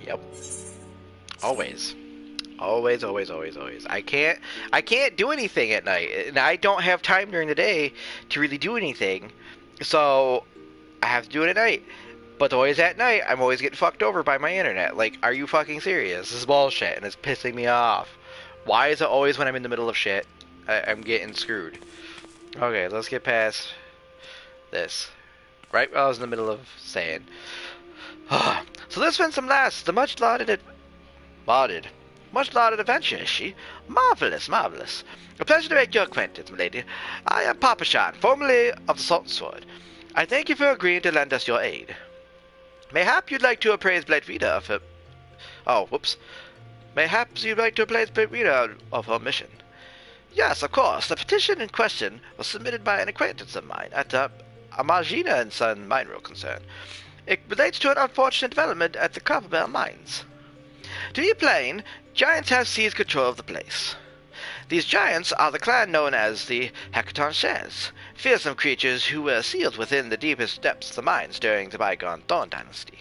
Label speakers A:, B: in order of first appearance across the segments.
A: Yep. Always. Always, always, always, always. I can't do anything at night, and I don't have time during the day to really do anything. So I have to do it at night. But always at night, I'm always getting fucked over by my internet. Like, are you fucking serious? This is bullshit, and it's pissing me off. Why is it always when I'm in the middle of shit, I'm getting screwed? Okay, let's get past this. Right while I was in the middle of saying. So this Vincent Lass, the lauded, much lauded adventure, is she? Marvelous, marvelous. A pleasure to make your acquaintance, milady. I am Papa Shan, formerly of the Salt and Sword. I thank you for agreeing to lend us your aid. Mayhap you'd like to appraise Bladvita of her... Oh, whoops. Mayhaps you'd like to appraise Bladvita of her mission. Yes, of course. The petition in question was submitted by an acquaintance of mine at Amagina and Son Mineral Concern. It relates to an unfortunate development at the Copperbell Mines. To be plain, giants have seized control of the place. These giants are the clan known as the Hekaton, fearsome creatures who were sealed within the deepest depths of the mines during the bygone Thorn Dynasty.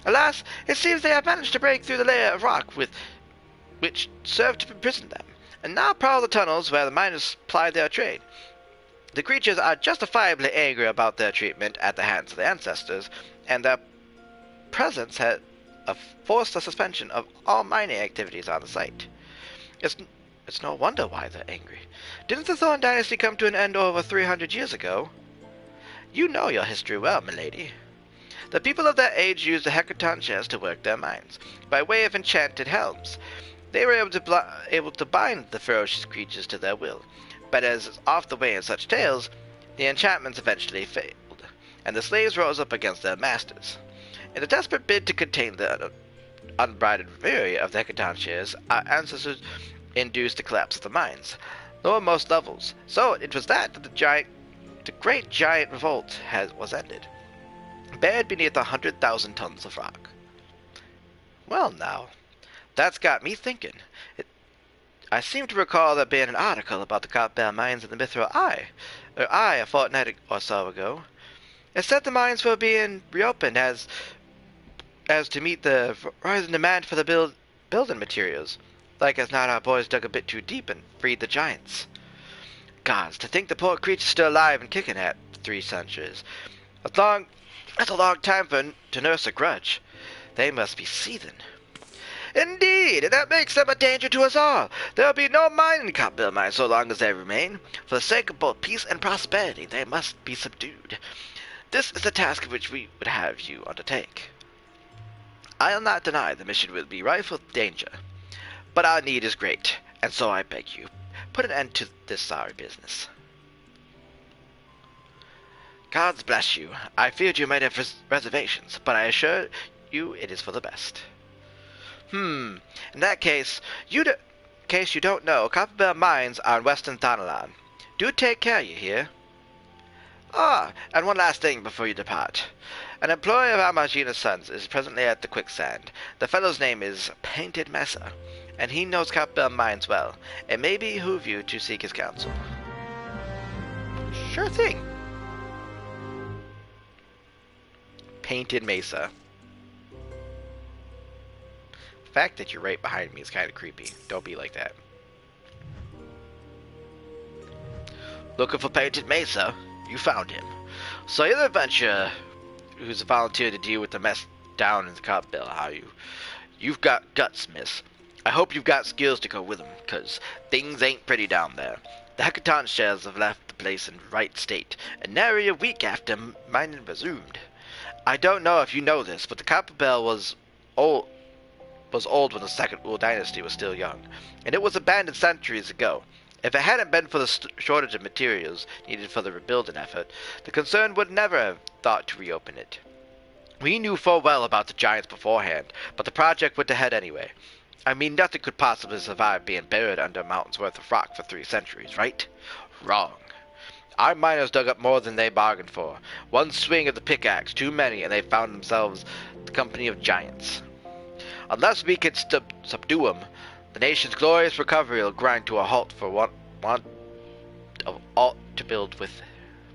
A: Alas, it seems they have managed to break through the layer of rock which served to imprison them, and now prowl the tunnels where the miners ply their trade. The creatures are justifiably angry about their treatment at the hands of the ancestors, and their presence has forced the suspension of all mining activities on the site. It's no wonder why they're angry. Didn't the Thorn Dynasty come to an end over 300 years ago? You know your history well, milady. The people of that age used the Hekaton to work their mines, by way of enchanted helms. They were able to bind the ferocious creatures to their will, but as is oft the way in such tales, the enchantments eventually failed, and the slaves rose up against their masters. In a desperate bid to contain the unbridled fury of the Hekaton, our ancestors induced the collapse of the mines, lowermost levels. So it was that the great giant revolt was ended, buried beneath 100,000 tons of rock. Well now, that's got me thinking. I seem to recall there being an article about the Copperbell mines in the Mithril Eye, a fortnight or so ago. It said the mines were being reopened as to meet the rising demand for the building materials. Like as not our boys dug a bit too deep and freed the giants. Gods, to think the poor creature's still alive and kicking at 3 centuries. That's a long time to nurse a grudge. They must be seething. Indeed, and that makes them a danger to us all. There will be no mine in Copperbell Mine so long as they remain. For the sake of both peace and prosperity, they must be subdued. This is the task which we would have you undertake. I'll not deny the mission will be rife with danger. But our need is great, and so I beg you, put an end to this sorry business. Gods bless you. I feared you might have reservations, but I assure you it is for the best. In that case, you don't know, Copperbell Mines are in Western Thanalan. Do take care, you hear? Ah, and one last thing before you depart. An employee of Amagina's sons is presently at the quicksand. The fellow's name is Painted Mesa, and he knows Copperbell Mines well. It may behoove you to seek his counsel. Sure thing. Painted Mesa. The fact that you're right behind me is kind of creepy. Don't be like that. Looking for Painted Mesa? You found him. So you're the adventurer who's volunteered to deal with the mess down in the Copperbell, are you? You've got guts, miss. I hope you've got skills to go with them, 'cause things ain't pretty down there. The Hekaton shells have left the place in right state, and nary a week after mining resumed. I don't know if you know this, but the Copperbell was old when the Second Ul Dynasty was still young, and it was abandoned centuries ago. If it hadn't been for the shortage of materials needed for the rebuilding effort, the concern would never have thought to reopen it. We knew full well about the giants beforehand, but the project went ahead anyway. I mean, nothing could possibly survive being buried under a mountain's worth of rock for 3 centuries, right? Wrong. Our miners dug up more than they bargained for. One swing of the pickaxe too many, and they found themselves the company of giants. Unless we can subdue them, the nation's glorious recovery will grind to a halt for want of aught to build with.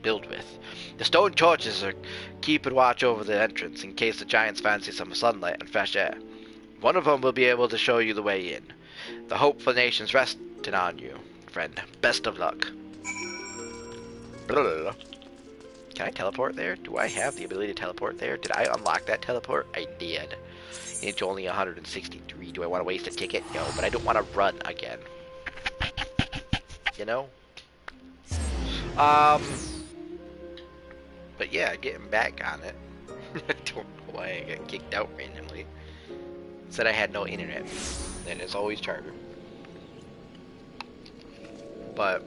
A: The stone torches are keeping watch over the entrance in case the giants fancy some sunlight and fresh air. One of them will be able to show you the way in. The hope for the nation's resting on you, friend. Best of luck. Blah, blah, blah. Can I teleport there? Do I have the ability to teleport there? Did I unlock that teleport? I did. It's only 163. Do I want to waste a ticket? No, but I don't want to run again. You know? But yeah, getting back on it. I don't know why I got kicked out randomly. Said I had no internet. And it's always charter. But,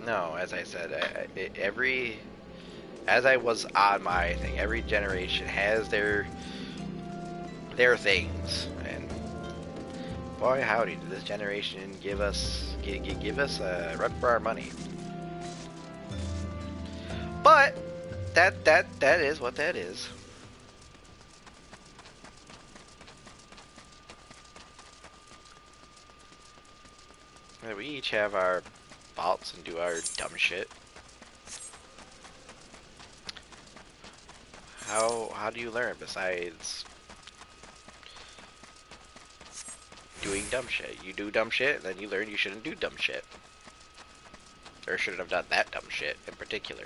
A: no, as I said, as I was on my thing, every generation has their things, and boy howdy, did this generation give us a run for our money. But that is what that is. We each have our faults and do our dumb shit. How do you learn besides doing dumb shit? You do dumb shit, and then you learn you shouldn't do dumb shit. Or shouldn't have done that dumb shit in particular.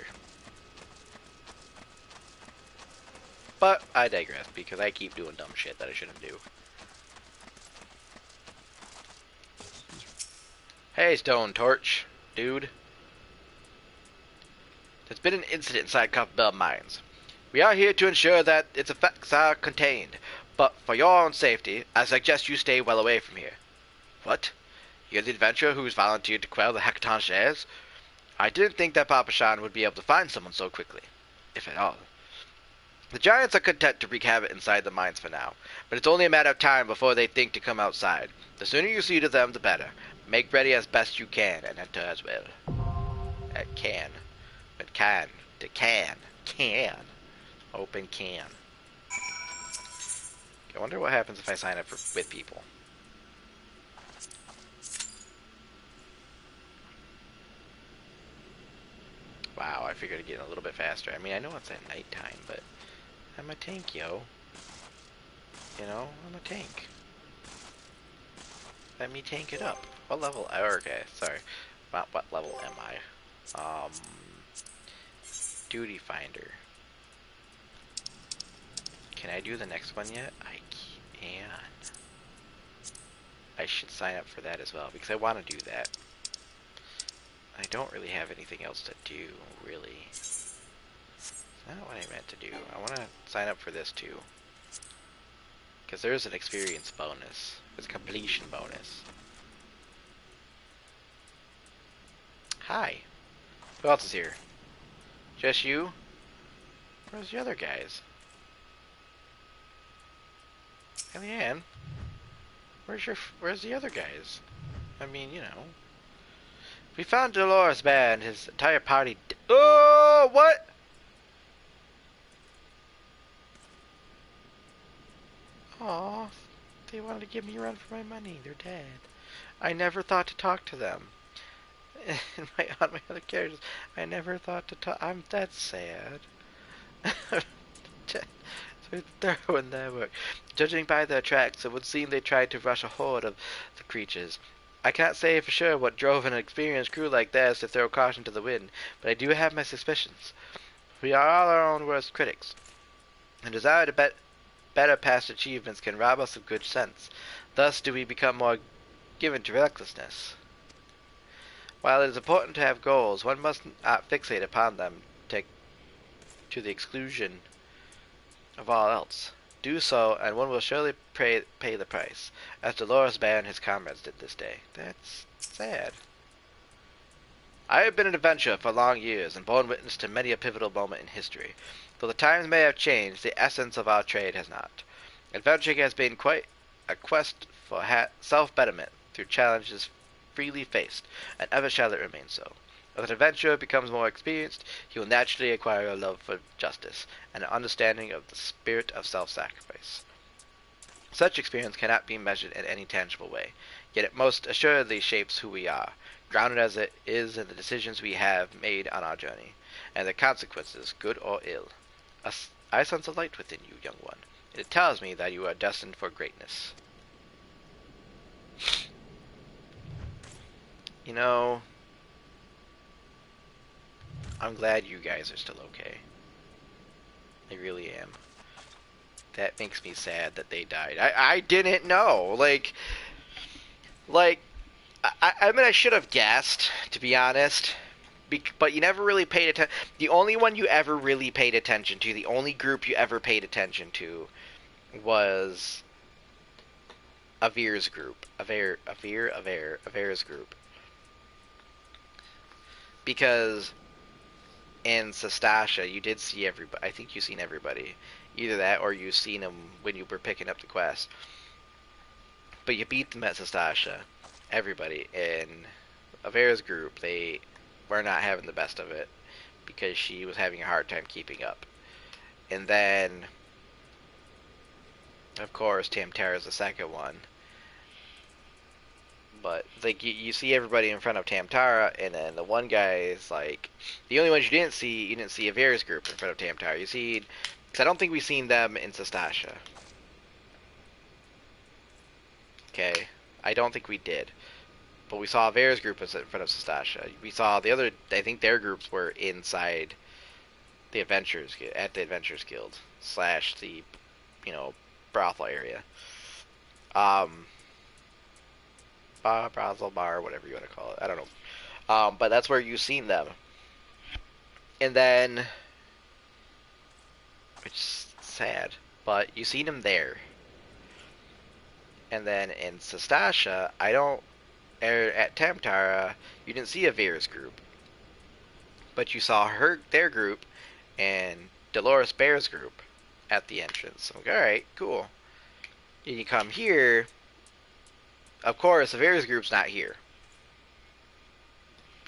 A: But I digress, because I keep doing dumb shit that I shouldn't do. Hey, Stone Torch, dude. There's been an incident inside Copperbell Mines. We are here to ensure that its effects are contained, but for your own safety, I suggest you stay well away from here. What? You're the adventurer who's volunteered to quell the Hecaton shares? I didn't think that Papa Shan would be able to find someone so quickly, if at all. The giants are content to wreak havoc inside the mines for now, but it's only a matter of time before they think to come outside. The sooner you see to them, the better. Make ready as best you can, and enter as well. Can. But can. To can. Can. Open can. I wonder what happens if I sign up with people. Wow, I figured it'd get a little bit faster. I mean, I know it's at nighttime, but I'm a tank, yo. You know, I'm a tank. Let me tank it up. What level? Okay, sorry. What level am I? Duty Finder. Can I do the next one yet? I can. I should sign up for that as well, because I want to do that. I don't really have anything else to do, really. That's not what I meant to do. I want to sign up for this too. Because there's an experience bonus. There's a completion bonus. Hi. Who else is here? Just you? Where's the other guys? Kellyanne? Where's the other guys? I mean, you know. We found Dolores Bear and his entire party. Oh, what? Aw, they wanted to give me a run for my money. They're dead. I never thought to talk to them. On my other characters, I never thought to talk. That's sad. So throwing their work. Judging by their tracks, it would seem they tried to rush a horde of the creatures. I can't say for sure what drove an experienced crew like theirs to throw caution to the wind, but I do have my suspicions. We are all our own worst critics. A desire to better past achievements can rob us of good sense. Thus do we become more given to recklessness. While it is important to have goals, one must not fixate upon them to the exclusion of all else. Do so, and one will surely pay the price, as Dolores Bear and his comrades did this day. That's sad. I have been an adventurer for long years, and borne witness to many a pivotal moment in history. Though the times may have changed, the essence of our trade has not. Adventuring has been quite a quest for self-betterment through challenges freely faced, and ever shall it remain so. As an adventurer becomes more experienced, he will naturally acquire a love for justice, and an understanding of the spirit of self-sacrifice. Such experience cannot be measured in any tangible way, yet it most assuredly shapes who we are, grounded as it is in the decisions we have made on our journey, and their consequences, good or ill. I sense a light within you, young one, It tells me that you are destined for greatness. You know, I'm glad you guys are still okay. I really am. That makes me sad that they died. I didn't know. Like, I mean, I should have guessed, to be honest. But you never really paid attention. The only one you ever really paid attention to, the only group you ever paid attention to, was Avir's group. Avir's group. Because in Sastasha, you did see everybody. I think you've seen everybody. Either that or you've seen them when you were picking up the quest. But you beat them at Sastasha. Everybody. In Avera's group, they were not having the best of it because she was having a hard time keeping up. And then, of course, Tamtara's the second one. But like you see everybody in front of Tamtara, and then the one guy is like the only ones you didn't see Avera's group in front of Tamtara. You see, because I don't think we've seen them in Sastasha. Okay, I don't think we did, but we saw Avera's group in front of Sastasha. We saw the other. I think their groups were inside the Adventurers at the Adventurers Guild / the, brothel area. Brothel bar, whatever you want to call it. I don't know. But that's where you've seen them. And then, which is sad, but you've seen them there. And then in Sastasha, at Tamtara, you didn't see Avera's group. But you saw their group and Dolores Bear's group at the entrance. So, alright, cool. And you come here. Of course, Avera's group's not here.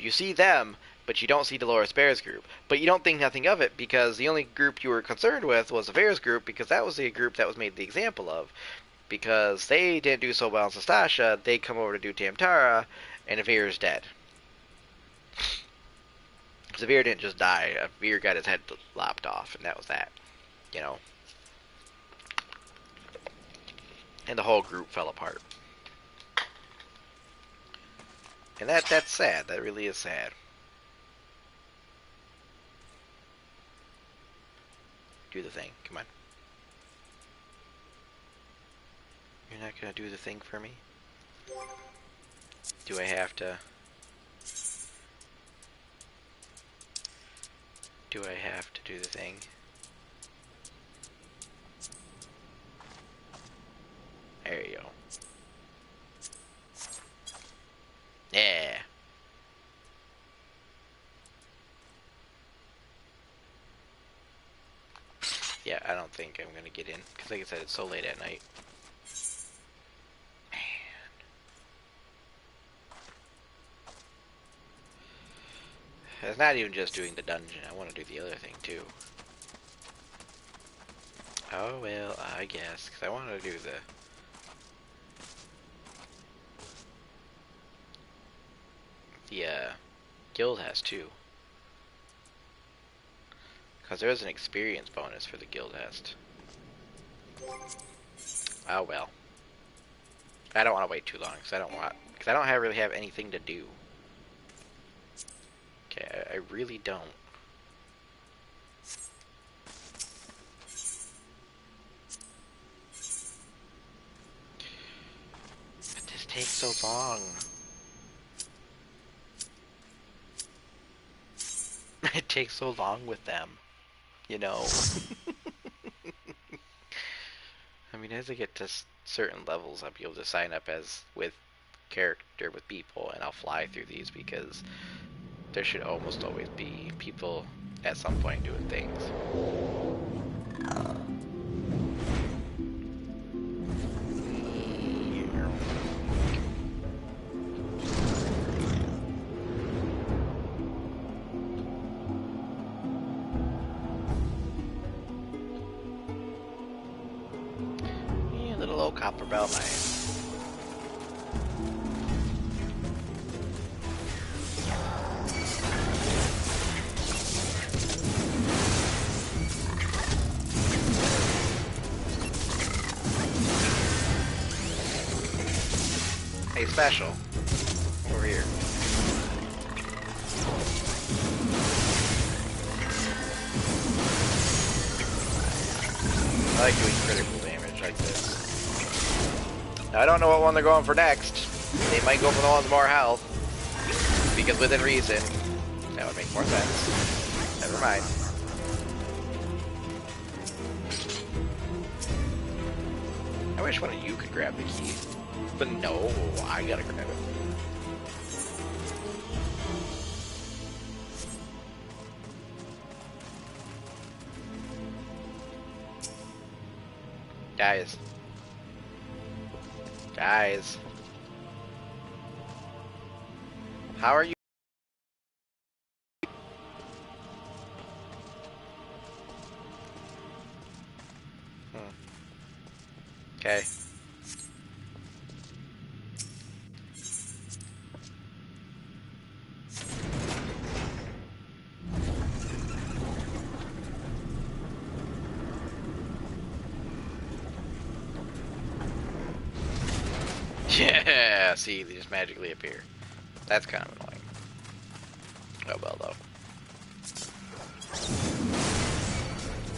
A: You see them, but you don't see Dolores Bear's group. But you don't think nothing of it, because the only group you were concerned with was Avera's group, because that was the group that was made the example of. Because they didn't do so well in Sastasha, they come over to do Tamtara, and Avera's dead. Because Avera didn't just die, Avera got his head lopped off, and that was that. And the whole group fell apart. And that's sad. That really is sad. Do the thing. Come on. You're not gonna do the thing for me? Do I have to... Do I have to do the thing? There you go. Yeah. Yeah, I don't think I'm gonna get in, because like I said, it's so late at night. Man. It's not even just doing the dungeon, I want to do the other thing too. Oh well, I guess, because I want to do the... guild has too. Because there is an experience bonus for the guild hest. Oh well. I don't want to wait too long, because I don't really have anything to do. Okay, I really don't. But this takes so long. It takes so long with them, I mean, as I get to certain levels, I'll be able to sign up with people, and I'll fly through these, because there should almost always be people at some point doing things. Copper bell mine. a special over here. I like doing critical damage like this. Now, I don't know what one they're going for next. They might go for the one with more health. Because within reason, that would make more sense. Never mind. I wish one of you could grab the key. But no, I gotta grab it. Guys. Guys. How are you? Okay. Yeah, see, they just magically appear. That's kind of annoying. Oh well, though.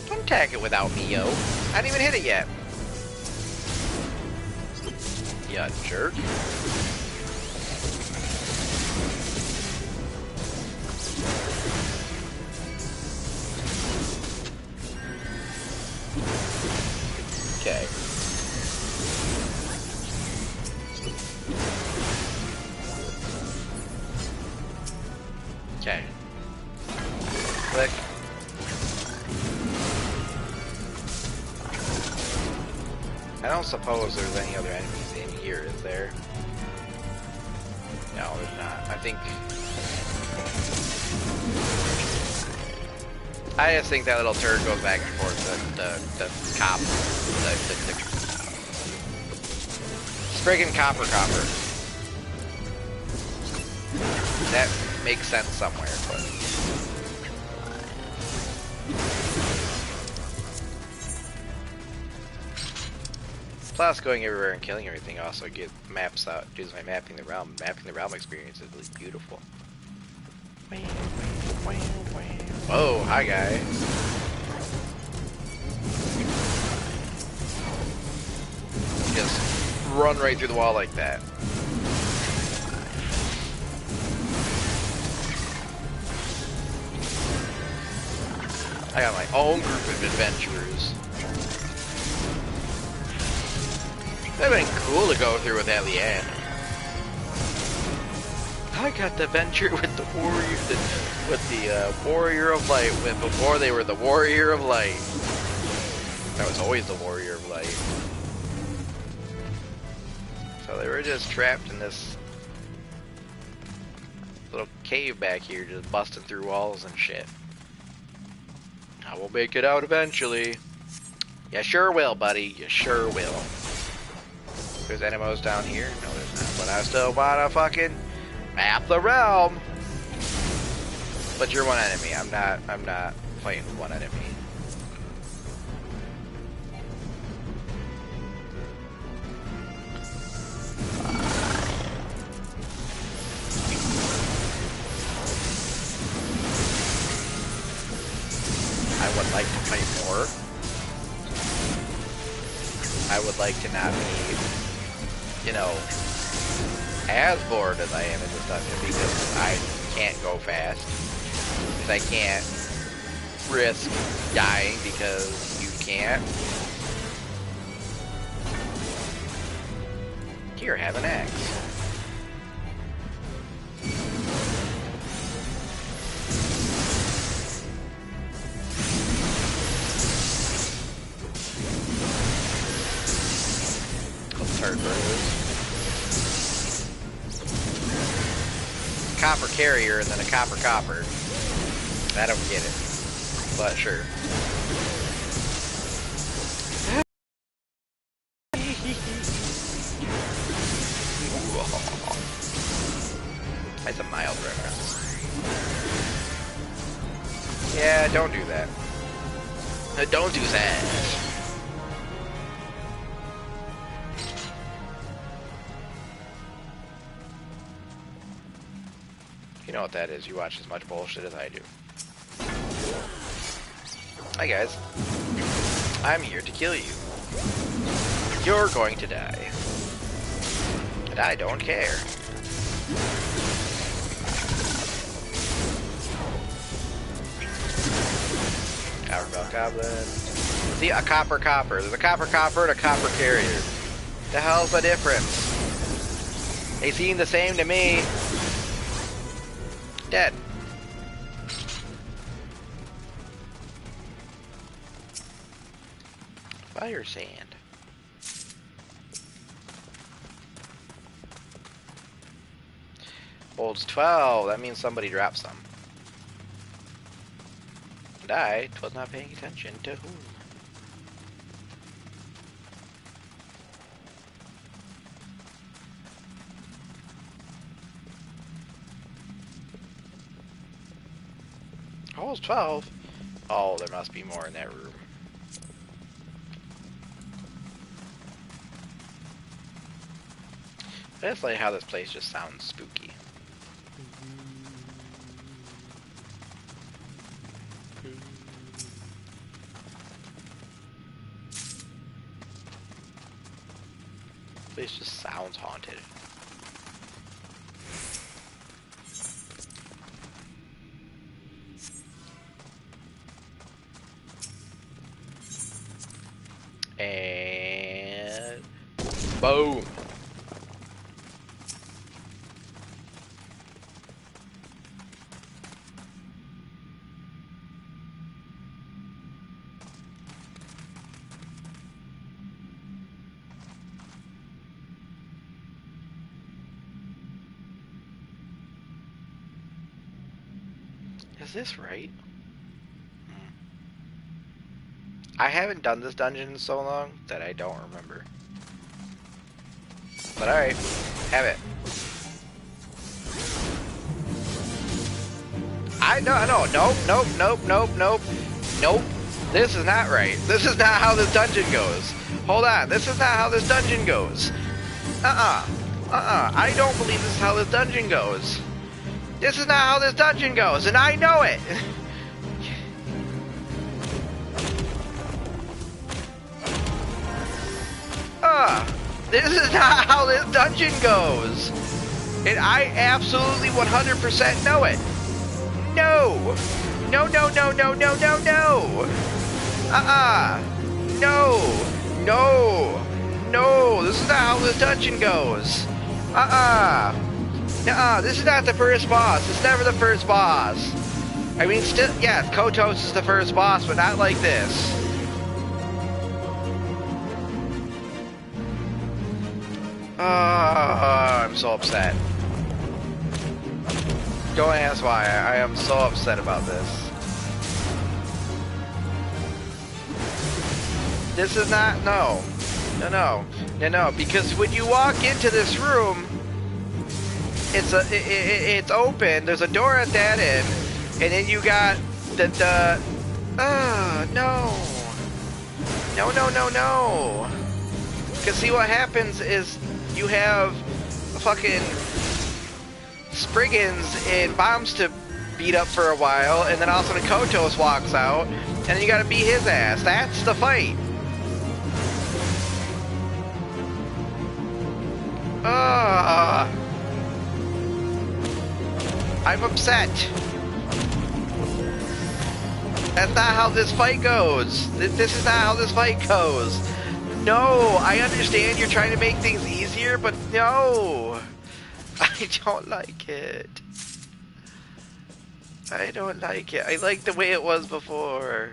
A: Don't attack it without me, yo. I didn't even hit it yet. Ya jerk. Okay. Okay. Click. I don't suppose there's any other enemies in here, is there? No, there's not. I think... I just think that little turd goes back and forth, the cop. The friggin' copper. That makes sense somewhere, but... Plus, going everywhere and killing everything also gives my mapping the realm. Mapping the realm experience is really beautiful. Whoa, hi guy. Just run right through the wall like that. I got my own group of adventurers. That'd been cool to go through with Eliane. I got the venture with the warrior of light before they were the warrior of light. That was always the warrior of light. So they were just trapped in this little cave back here, just busting through walls and shit. I will make it out eventually. You sure will, buddy. You sure will. There's enemies down here? No, there's not. But I still wanna fucking map the realm. But you're one enemy. I'm not fighting with one enemy. I would like to fight more. I would like to not be, you know, as bored as I am in this dungeon because I can't go fast. Because I can't risk dying because you can't. Here, have an axe. Turd burgers. Copper carrier and then a copper. I don't get it, but sure. That's a mild reference. Yeah, don't do that. Don't do that. You know what that is. You watch as much bullshit as I do. Hi guys. I'm here to kill you. You're going to die. And I don't care. Copper Goblin. See, a copper. There's a copper and a copper carrier. The hell's the difference? They seem the same to me. Dead. Fire sand. Holds 12. That means somebody dropped some. And I was not paying attention to whom. Holds 12. Oh, there must be more in that room. I just like how this place just sounds spooky. This place just sounds haunted. And boom. Is this right? I haven't done this dungeon in so long that I don't remember. But alright, have it. Nope. This is not right. This is not how this dungeon goes. Hold on, this is not how this dungeon goes. I don't believe this is how this dungeon goes. This is not how this dungeon goes, and I know it! This is not how this dungeon goes! And I absolutely 100% know it! No! No! No! This is not how this dungeon goes! This is not the first boss. It's never the first boss. I mean, still, yeah, Kotos is the first boss, but not like this. I'm so upset. Don't ask why. I am so upset about this. This is not, no, because when you walk into this room, it's open. There's a door at that end, and then you got no. Because see what happens is you have fucking Spriggans and Bombs to beat up for a while, and then all of a sudden Kotos walks out, and then you gotta beat his ass. That's the fight. I'm upset. That's not how this fight goes. This is not how this fight goes. No, I understand you're trying to make things easier, but no. I don't like it. I don't like it. I like the way it was before.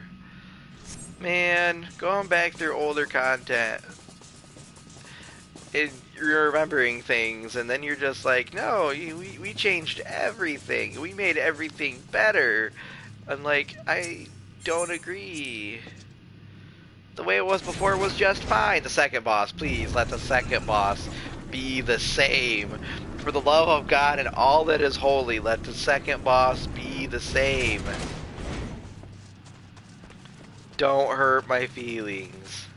A: Man, going back through older content. You're remembering things, and then you're just like, no, we changed everything. We made everything better. I'm like, I don't agree. The way it was before was just fine. The second boss, please, let the second boss be the same. For the love of God and all that is holy, let the second boss be the same. Don't hurt my feelings.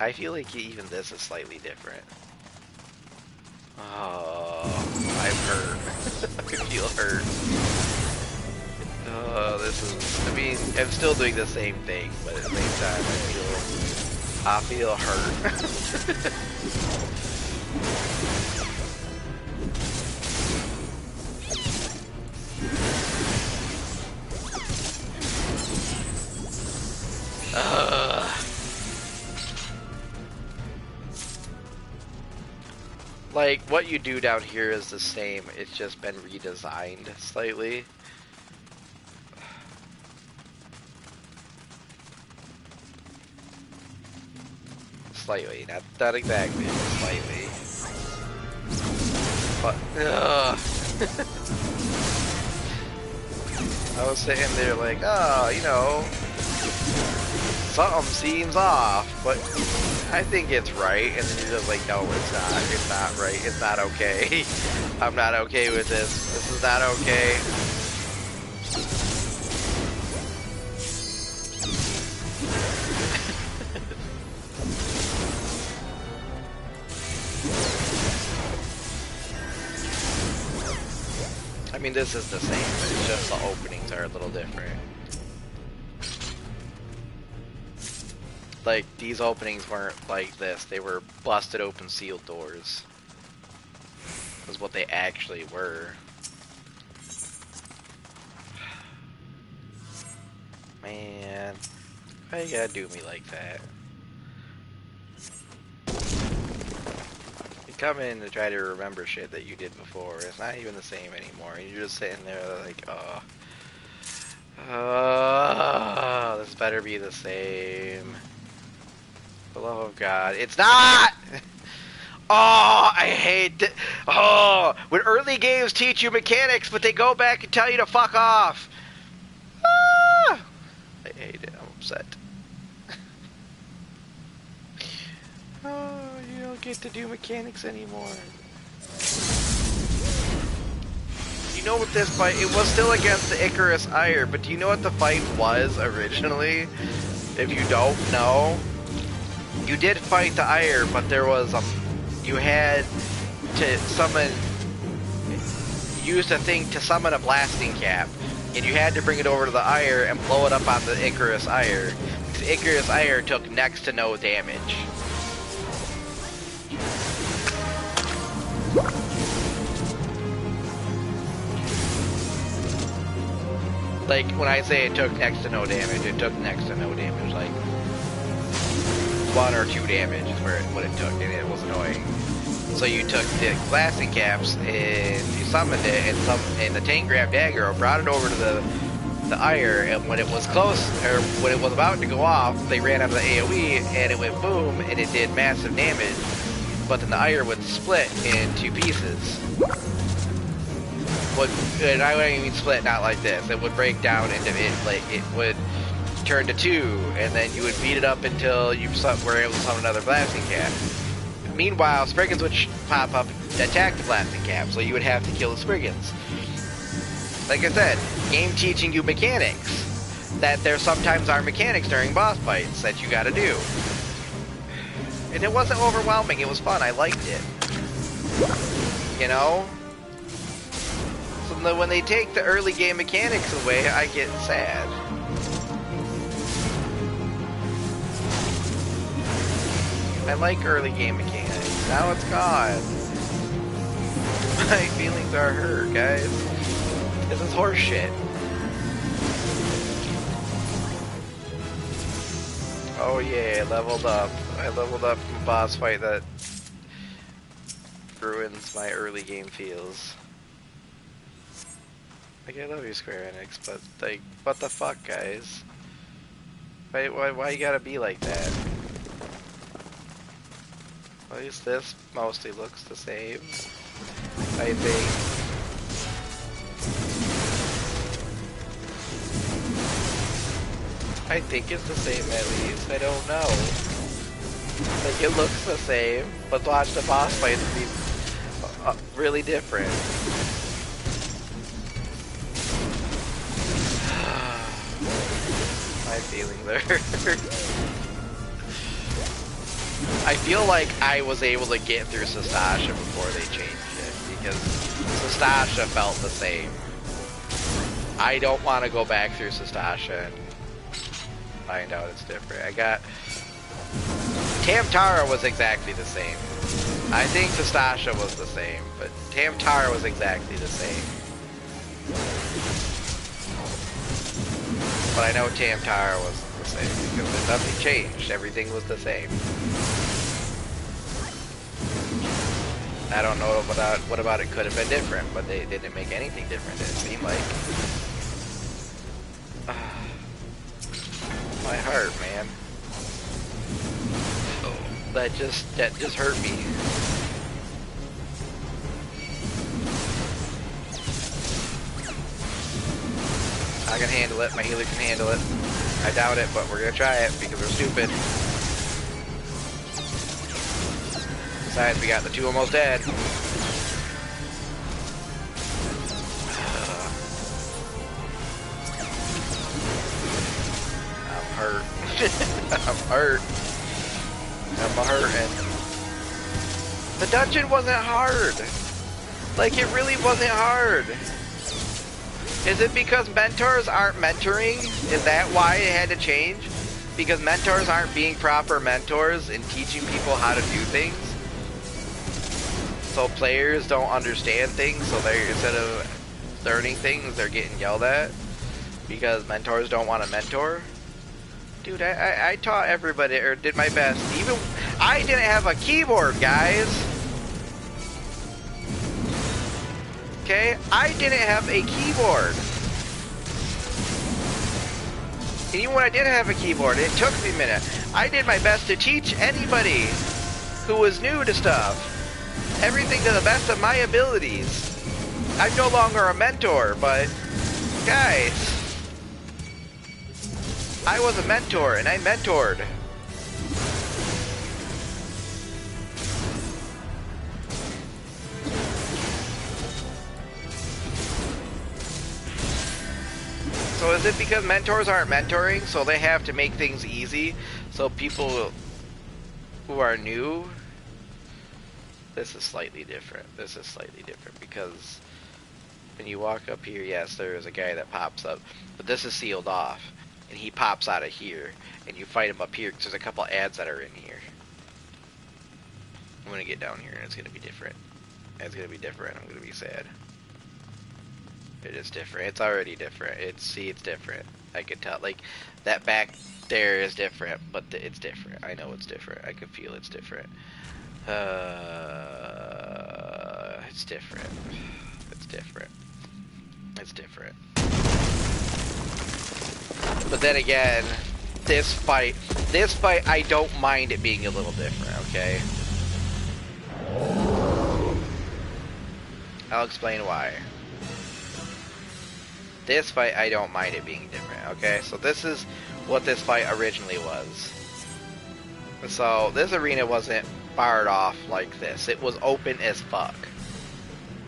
A: I feel like even this is slightly different. Oh, I'm hurt. I feel hurt. Oh, this is... I mean, I'm still doing the same thing, but at the same time, I feel hurt. Like, what you do down here is the same, it's just been redesigned slightly. Slightly, not exactly, but slightly. But, I was sitting there like, oh, you know, something seems off, but I think it's right, and then you're just like, no, it's not right, it's not okay. I'm not okay with this is not okay. I mean, this is the same, but it's just the openings are a little different. Like, these openings weren't like this, they were busted open sealed doors. Was what they actually were. Man, why you gotta do me like that? You come in to try to remember shit that you did before, it's not even the same anymore, and you're just sitting there like, oh, this better be the same. For the love of God, it's not! Oh, I hate it. Oh, when early games teach you mechanics, but they go back and tell you to fuck off. Ah! I hate it. I'm upset. Oh, you don't get to do mechanics anymore. You know what this fight? It was still against the Icarus Ire, but do you know what the fight was originally? If you don't know, you did fight the Ire, but there was you had to use a thing to summon a blasting cap, and you had to bring it over to the Ire and blow it up on the Icarus Ire. The Icarus Ire took next to no damage. Like, when I say it took next to no damage, it took next to no damage, like 1 or 2 damage is what it took, and it was annoying. So you took the blasting caps and you summoned it, and the tank grabbed dagger or brought it over to the Ire, and when it was close, or when it was about to go off, they ran out of the AoE, and it went boom, and it did massive damage, but then the Ire would split in 2 pieces. And I wouldn't even split, not like this. It would break down into it, like it would turn to 2, and then you would beat it up until you were able to summon another blasting cap. Meanwhile, Spriggans would pop up and attack the blasting cap, so you would have to kill the Spriggans. Like I said, game teaching you mechanics. That there sometimes are mechanics during boss fights that you gotta do. And it wasn't overwhelming, it was fun, I liked it. You know? So when they take the early game mechanics away, I get sad. I like early game mechanics. Now it's gone. My feelings are hurt, guys. This is horseshit. Oh yeah, I leveled up. I leveled up from a boss fight that ruins my early game feels. Like, I love you, Square Enix, but, like, what the fuck, guys? Why you gotta be like that? At least this mostly looks the same, I think. I think it's the same at least, I don't know. Like, it looks the same, but watch the boss fights be really different. My feelings are hurt. I feel like I was able to get through Sastasha before they changed it, because Sastasha felt the same. I don't want to go back through Sastasha and find out it's different. I got... Tamtara was exactly the same. I think Sastasha was the same, but Tamtara was exactly the same. But I know Tamtara wasn't the same, because nothing changed. Everything was the same. I don't know what about it could have been different, but they didn't make anything different, it seemed like. My heart, man. That just hurt me. I can handle it, my healer can handle it. I doubt it, but we're gonna try it because we're stupid. Besides, we got the two almost dead. I'm hurt. I'm hurt. I'm hurting. The dungeon wasn't hard. Like, it really wasn't hard. Is it because mentors aren't mentoring? Is that why it had to change? Because mentors aren't being proper mentors and teaching people how to do things? So players don't understand things, so they're, instead of learning things, they're getting yelled at? Because mentors don't want to mentor? Dude, I taught everybody, or did my best. Even, I didn't have a keyboard, guys! Okay? I didn't have a keyboard! And even when I did have a keyboard, it took me a minute. I did my best to teach anybody who was new to stuff. Everything to the best of my abilities. I'm no longer a mentor, but guys, I was a mentor and I mentored. So is it because mentors aren't mentoring, so they have to make things easy, so people who are new? This is slightly different. This is slightly different because when you walk up here, yes, there is a guy that pops up, but this is sealed off, and he pops out of here, and you fight him up here because there's a couple ads that are in here. I'm gonna get down here, and it's gonna be different. It's gonna be different. I'm gonna be sad. It is different. It's already different. It's different. I can tell. Like, that back there is different, but it's different. I know it's different. I can feel it's different. It's different. It's different. It's different. But then again, this fight, I don't mind it being a little different, okay? I'll explain why. This fight, I don't mind it being different, okay? So this is what this fight originally was. So this arena wasn't barred off like this. It was open as fuck.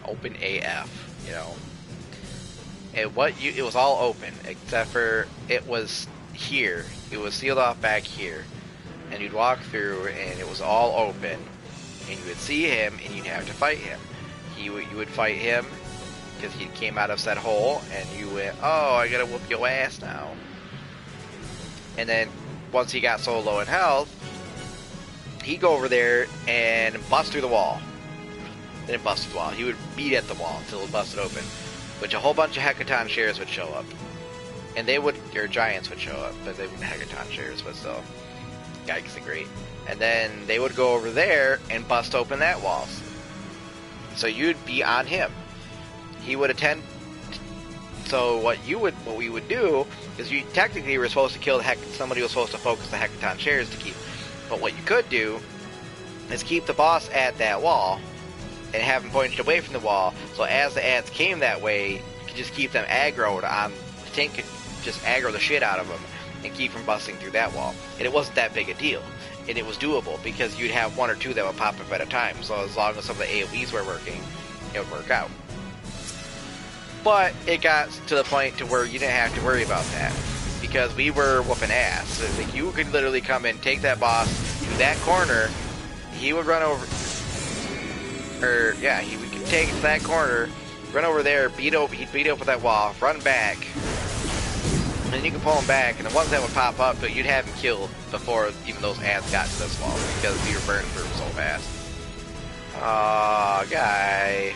A: Open AF, you know. And it was all open, except for it was here. It was sealed off back here. And you'd walk through and it was all open. And you would see him and you'd have to fight him. You would fight him because he came out of said hole and you went, oh, I gotta whoop your ass now. And then once he got so low in health, he'd go over there and bust through the wall. Didn't bust through the wall. He would beat at the wall until it busted open. Which a whole bunch of Hecaton shares would show up. And they would, your giants would show up, but they wouldn't Hecaton shares, but still. Yikes, great. And then they would go over there and bust open that wall. So you'd be on him. He would attend. So what we would do is you technically were supposed to kill somebody was supposed to focus the Hecaton shares to keep. But what you could do is keep the boss at that wall and have him pointed away from the wall, so as the ads came that way, you could just keep them aggroed on the tank, could just aggro the shit out of them and keep from busting through that wall. And it wasn't that big a deal, and it was doable because you'd have one or two that would pop up at a time. So as long as some of the AoEs were working, it would work out. But it got to the point to where you didn't have to worry about that because we were whooping ass. Like, you could literally come in, take that boss, to that corner, he would run over, or yeah, he would take it to that corner, run over there, he'd beat up with that wall, run back, and then you can pull him back, and the ones that would pop up, but you'd have him killed before even those ads got to this wall, because you were burning through them so fast. Aw, guy.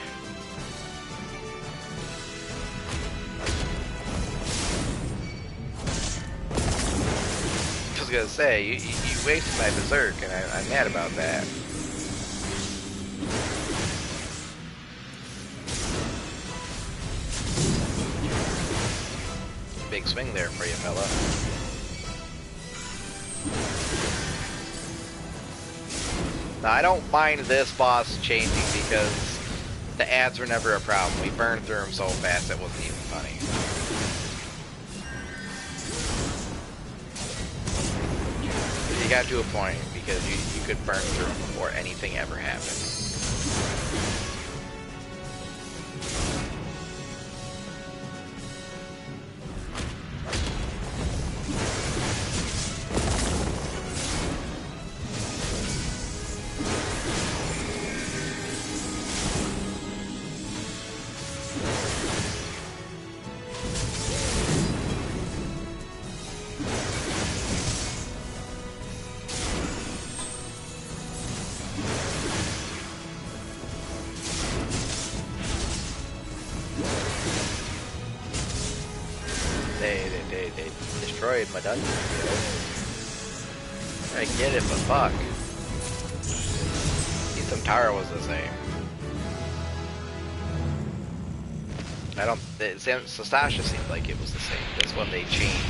A: I was gonna say, you wasted my berserk, and I'm mad about that. Big swing there for you, fella. Now, I don't mind this boss changing because the ads were never a problem. We burned through them so fast it wasn't even funny. You got to a point because you could burn through them before anything ever happened. They destroyed my dungeon. I get it, but fuck. Ethan Tara was the same. Sastasha seemed like it was the same. That's when they changed.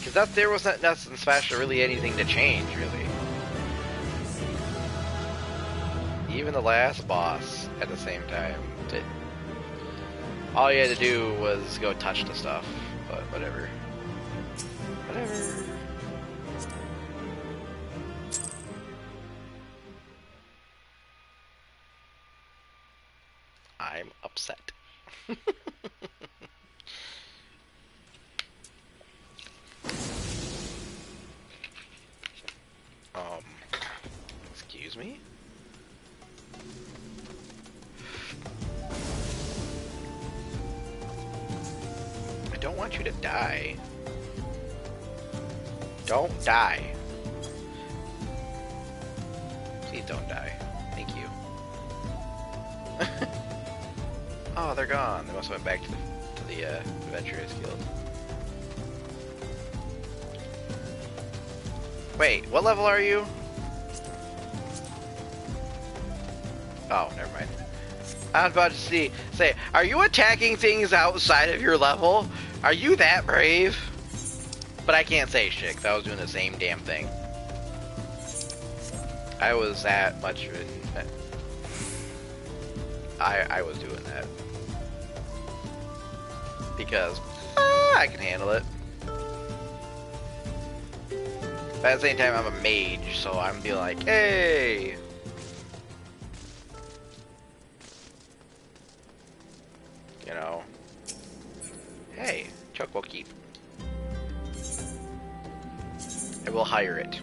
A: Because there wasn't nothing special, really anything to change, really. Even the last boss, at the same time, all you had to do was go touch the stuff. But whatever. Whatever. I'm upset. Excuse me? I don't want you to die. Don't die. Please don't die. Thank you. Oh, they're gone. They must have went back to the Adventurers Guild. Wait, what level are you? Oh, never mind. I was about to say, are you attacking things outside of your level? Are you that brave? But I can't say shit, 'cause I was doing the same damn thing. I was that much in... I was doing that. Because I can handle it. But at the same time, I'm a mage, so I'm being like, hey! You know. Hey, Chuck will keep. I will hire it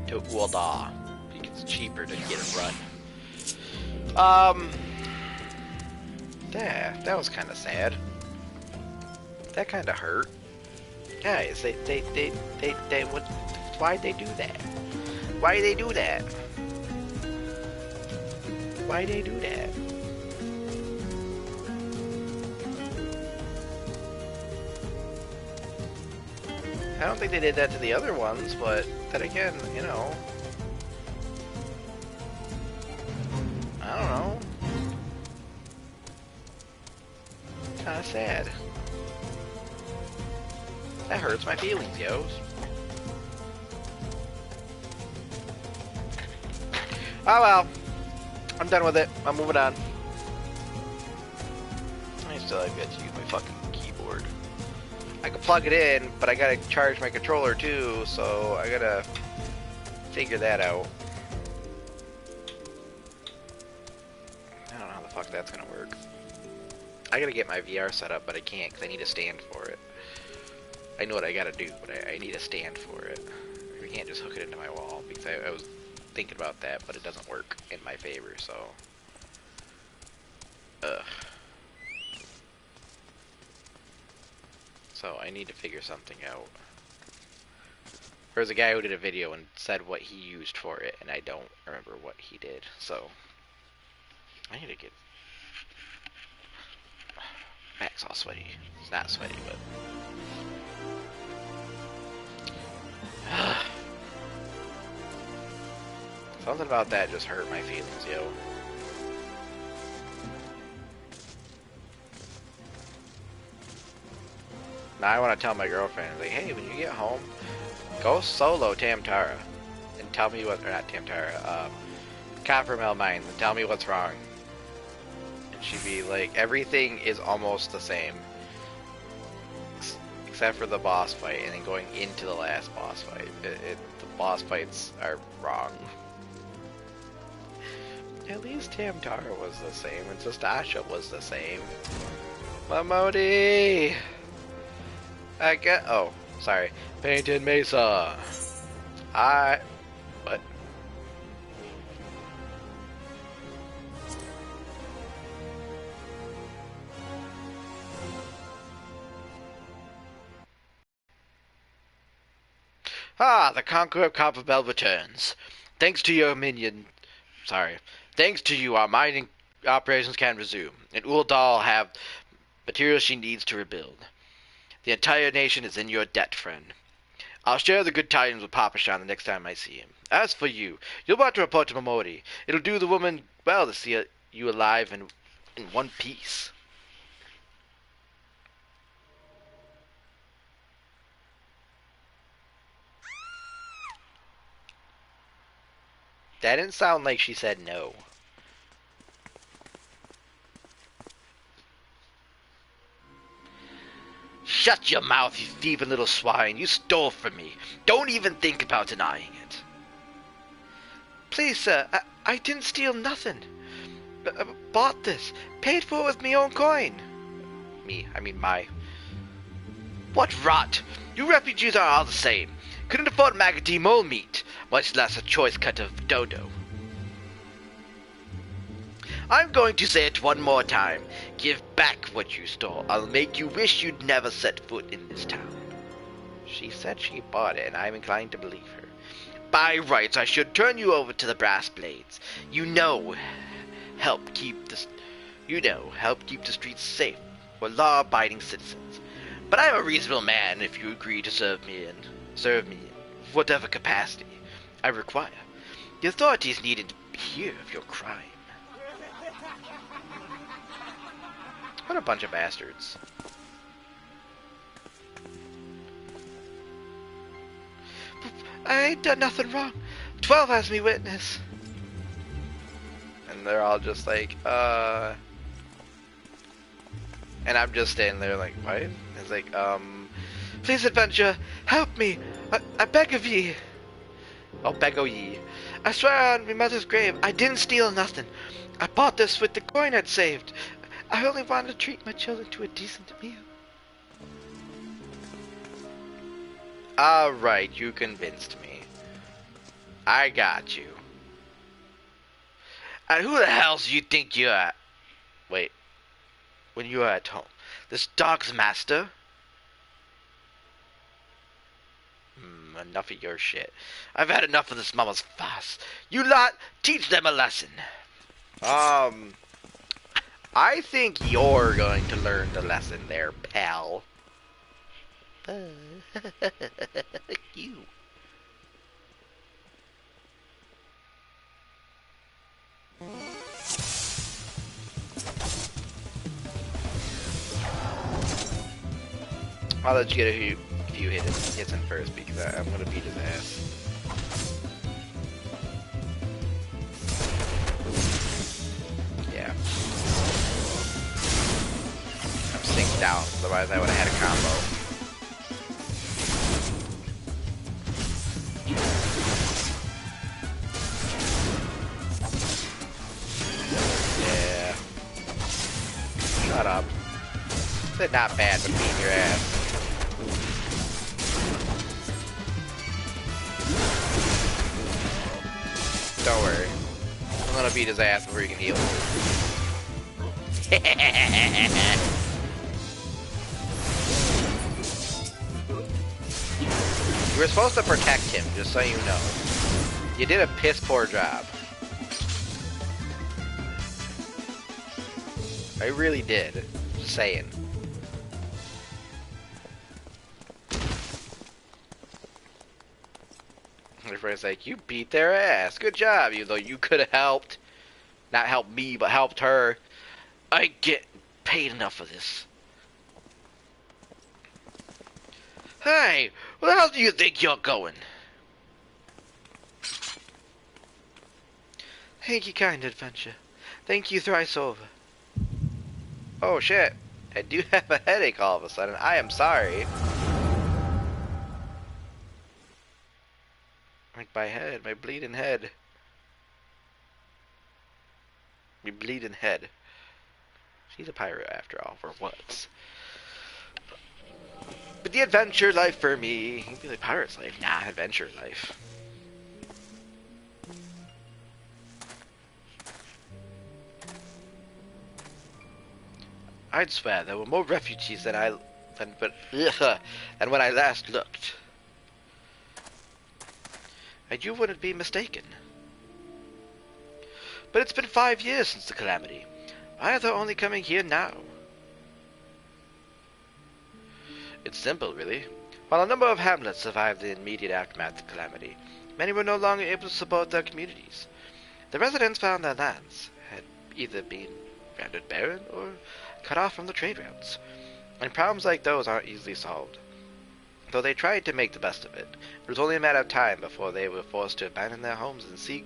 A: to Ualda because it's cheaper to get a run. Yeah, that was kind of sad. That kind of hurt. Guys, they would. Why'd they do that? Why'd they do that? Why'd they do that? I don't think they did that to the other ones, but then again, you know. I don't know. Kinda sad. That hurts my feelings, yos. Oh well. I'm done with it. I'm moving on. I still have got to use my fucking keyboard. I can plug it in, but I gotta charge my controller too, so I gotta figure that out. I don't know how the fuck that's gonna work. I gotta get my VR set up, but I can't because I need a stand for it. I know what I gotta do, but I need a stand for it. We can't can't just hook it into my wall, because I was thinking about that, but it doesn't work in my favor, so... Ugh. So I need to figure something out. There's a guy who did a video and said what he used for it, and I don't remember what he did, so... I need to get... Back's all sweaty. It's not sweaty, but... Something about that just hurt my feelings, yo. Now I want to tell my girlfriend, like, hey, when you get home, go solo Tamtara. And tell me what, or not Tamtara, Coppermill Mine, and tell me what's wrong. And she'd be like, everything is almost the same. Except for the boss fight, and then going into the last boss fight. The boss fights are wrong. At least Tamtara was the same, and Sastasha was the same. Mamodi! I get. Oh, sorry. Painted Mesa. What? Ah, the Conqueror of Copperbell returns. Thanks to your minion. Sorry. Thanks to you, our mining operations can resume, and Uldal have materials she needs to rebuild. The entire nation is in your debt, friend. I'll share the good tidings with Papashan the next time I see him. As for you, you'll want to report to Momodi. It'll do the woman well to see you alive and in one piece. That didn't sound like she said no. Shut your mouth, you thieving little swine. You stole from me. Don't even think about denying it. Please, sir, I didn't steal nothing. Bought this. Paid for it with me own coin. My. What rot! You refugees are all the same. Couldn't afford maggoty mole meat, much less a choice cut of dodo. I'm going to say it one more time. Give back what you stole. I'll make you wish you'd never set foot in this town. She said she bought it, and I'm inclined to believe her. By rights, I should turn you over to the brass blades. Help keep the streets safe for law-abiding citizens. But I'm a reasonable man if you agree to serve me in whatever capacity I require. The authorities needed to hear of your crime. What a bunch of bastards. I ain't done nothing wrong. 12 has me witness. And they're all just like, And I'm just standing there like, what? It's like, please, adventure, help me. I beg of ye. Oh, beg o' ye. I swear on my mother's grave, I didn't steal nothing. I bought this with the coin I'd saved. I only wanted to treat my children to a decent meal. Alright, you convinced me. I got you. And who the hell do you think you're at? Wait. When you are at home. This dog's master? Enough of your shit. I've had enough of this mama's fuss. You lot, teach them a lesson. I think you're going to learn the lesson there, pal. You. I'll let you get a few hits in first because I'm gonna beat his ass. Yeah. I'm synced down, otherwise I would have had a combo. Yeah. Shut up. It's not bad, but beating your ass. Don't worry. I'm gonna beat his ass before he can heal. You were supposed to protect him, just so you know. You did a piss poor job. I really did. Just saying. My friend's like, you beat their ass. Good job, even though you could have helped. Not helped me, but helped her. I get paid enough for this. Hey, where the hell do you think you're going? Thank you, kind adventure. Thank you thrice over. Oh shit, I do have a headache all of a sudden. I am sorry. Like my head, my bleeding head. My bleeding head. She's a pirate after all, for once. But the adventure life for me, you can be like pirate's life. Nah, adventure life. I'd swear there were more refugees than when I last looked. And you wouldn't be mistaken. But it's been 5 years since the calamity. Why are they only coming here now? It's simple, really. While a number of hamlets survived the immediate aftermath of the calamity, many were no longer able to support their communities. The residents found their lands had either been rendered barren or cut off from the trade routes, and problems like those aren't easily solved. Though they tried to make the best of it, it was only a matter of time before they were forced to abandon their homes and seek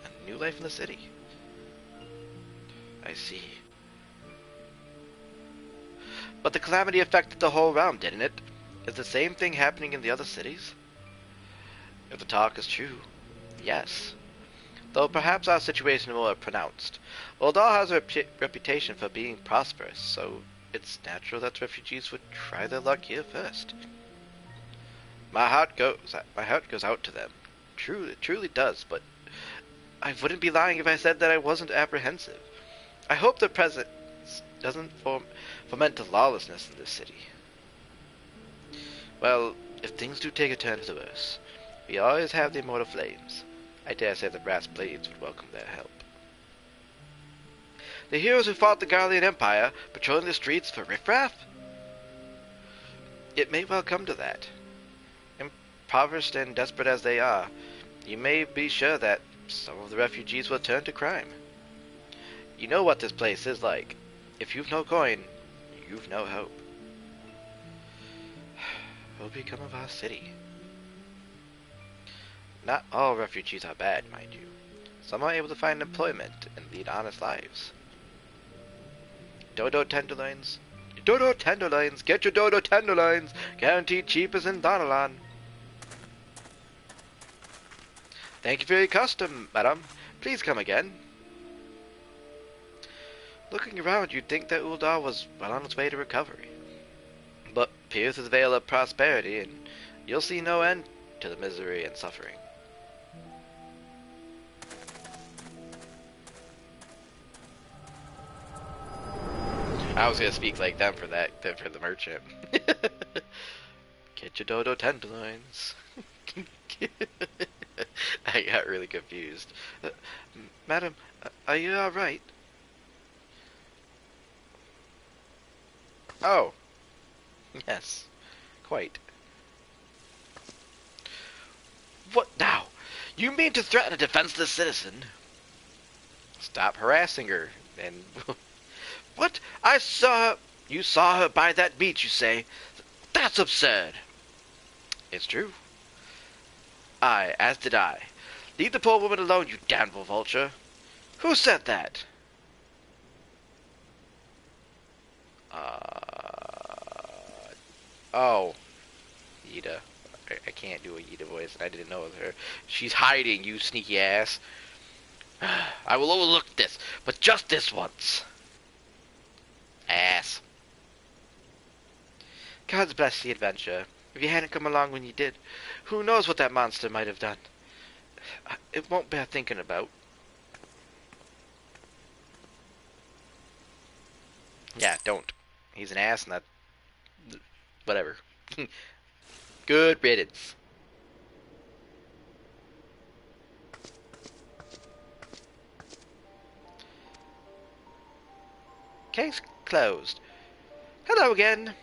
A: a new life in the city. I see. But the calamity affected the whole realm, didn't it? Is the same thing happening in the other cities? If the talk is true, yes. Though perhaps our situation is more pronounced. Uldar has a reputation for being prosperous, so it's natural that refugees would try their luck here first. My heart goes out to them. It truly does, but I wouldn't be lying if I said that I wasn't apprehensive. I hope the presence doesn't foment lawlessness in this city. Well, if things do take a turn for the worse, we always have the immortal flames. I dare say the brass blades would welcome their help. The heroes who fought the Garlean Empire, patrolling the streets for riffraff? It may well come to that. Impoverished and desperate as they are, you may be sure that some of the refugees will turn to crime. You know what this place is like. If you've no coin, you've no hope. What will become of our city? Not all refugees are bad, mind you. Some are able to find employment and lead honest lives. Dodo tenderloins. Dodo tenderloins! Get your dodo tenderloins! Guaranteed cheap as in Donalan. Thank you for your custom, madam. Please come again. Looking around, you'd think that Uldar was well on its way to recovery. But peer through the veil of prosperity, and you'll see no end to the misery and suffering. I was gonna speak like them for the merchant. Get your dodo tenderloins. I got really confused. Madam, are you alright? Oh. Yes. Quite. What now? You mean to threaten a defenseless citizen? Stop harassing her, and... What? I saw her... You saw her by that beach, you say? That's absurd! It's true. Aye, as did I. Leave the poor woman alone, you damnable vulture. Who said that? Oh. Yida. I can't do a Yida voice, and I didn't know it was her. She's hiding, you sneaky ass. I will overlook this, but just this once. Ass. God bless the adventure. If you hadn't come along when you did, who knows what that monster might have done. It won't bear thinking about. Yeah, don't. He's an ass, and that. Whatever. Good riddance. Case closed. Hello again.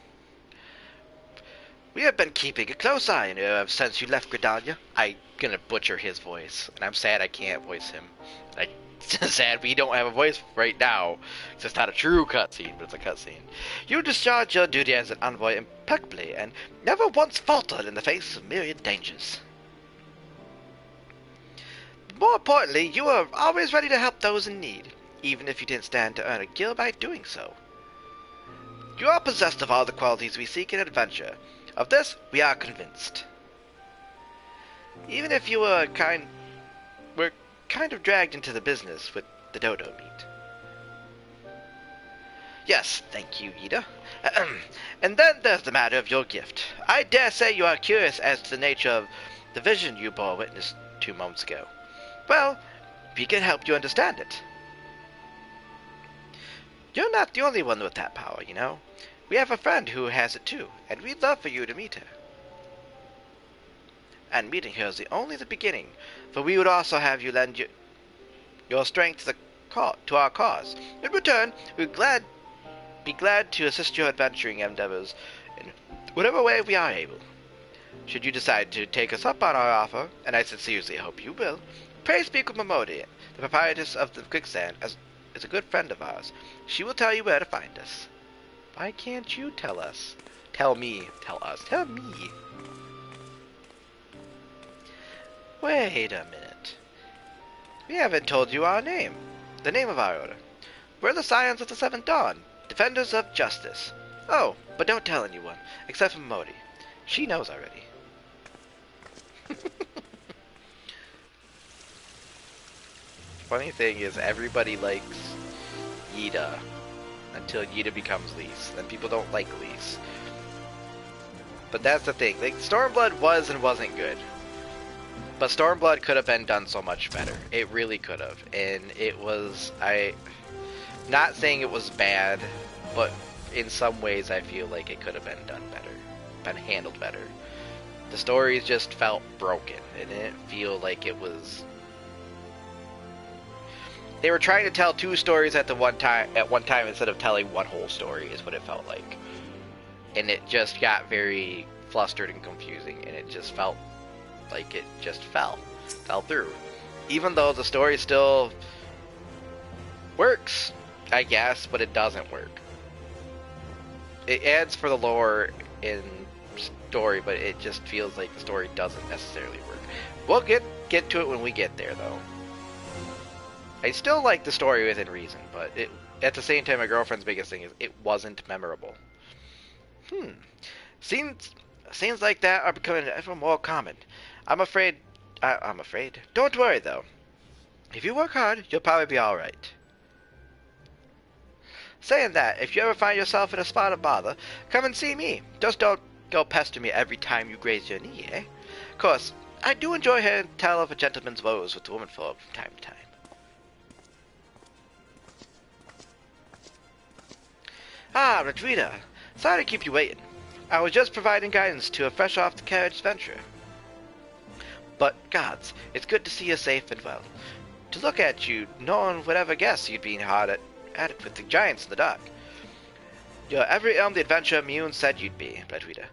A: We have been keeping a close eye on you since you left Gridania. I'm gonna butcher his voice, and I'm sad I can't voice him. I'm sad we don't have a voice right now. It's not a true cutscene, but it's a cutscene. You discharged your duty as an envoy impeccably, and never once faltered in the face of myriad dangers. More importantly, you were always ready to help those in need, even if you didn't stand to earn a guild by doing so. You are possessed of all the qualities we seek in adventure. Of this, we are convinced. Even if you were kind of dragged into the business with the dodo meat. Yes, thank you, Ida. And then there's the matter of your gift. I dare say you are curious as to the nature of the vision you bore witness 2 months ago. Well, we can help you understand it. You're not the only one with that power, you know. We have a friend who has it too, and we'd love for you to meet her. And meeting her is only the beginning, for we would also have you lend your strength to our cause. In return, we'd be glad to assist your adventuring endeavors in whatever way we are able. Should you decide to take us up on our offer, and I sincerely hope you will, pray speak with Momodi, the proprietress of the Quicksand, as is a good friend of ours. She will tell you where to find us. Why can't you tell us? Tell me. Tell us. Tell me. Wait a minute. We haven't told you our name. The name of our order. We're the Scions of the Seventh Dawn, defenders of justice. Oh, but don't tell anyone, except for Modi. She knows already. Funny thing is, everybody likes Yida until Yida becomes Lise. Then people don't like Lise. But that's the thing. Like, Stormblood was and wasn't good. But Stormblood could have been done so much better. It really could have. And it was... not saying it was bad, but in some ways I feel like it could have been done better. Been handled better. The stories just felt broken. It didn't feel like it was... They were trying to tell 2 stories at one time instead of telling one whole story, is what it felt like. And it just got very flustered and confusing, and it just felt like it just fell through. Even though the story still works, I guess, but it doesn't work. It adds for the lore in story, but it just feels like the story doesn't necessarily work. We'll get to it when we get there, though. I still like the story within reason, but at the same time, my girlfriend's biggest thing is it wasn't memorable. Scenes like that are becoming ever more common. I'm afraid. Don't worry, though. If you work hard, you'll probably be alright. Saying that, if you ever find yourself in a spot of bother, come and see me. Just don't go pester me every time you graze your knee, eh? Of course, I do enjoy hearing tell of a gentleman's woes with the womenfolk from time to time. Ah, Radrita. Sorry to keep you waiting. I was just providing guidance to a fresh-off-the-carriage venturer. But, gods, it's good to see you safe and well. To look at you, no one would ever guess you'd been hard at it with the giants in the dark. You're every elm the adventurer Mune said you'd be, Radrita.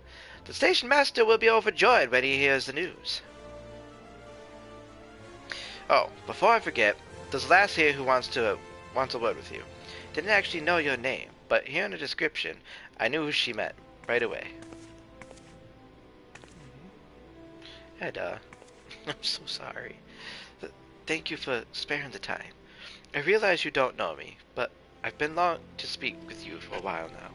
A: The station master will be overjoyed when he hears the news. Oh, before I forget, there's a lass here who wants a word with you. Didn't actually know your name, but hearing the description, I knew who she meant right away. Edda, I'm so sorry. Thank you for sparing the time. I realize you don't know me, but I've been longing to speak with you for a while now.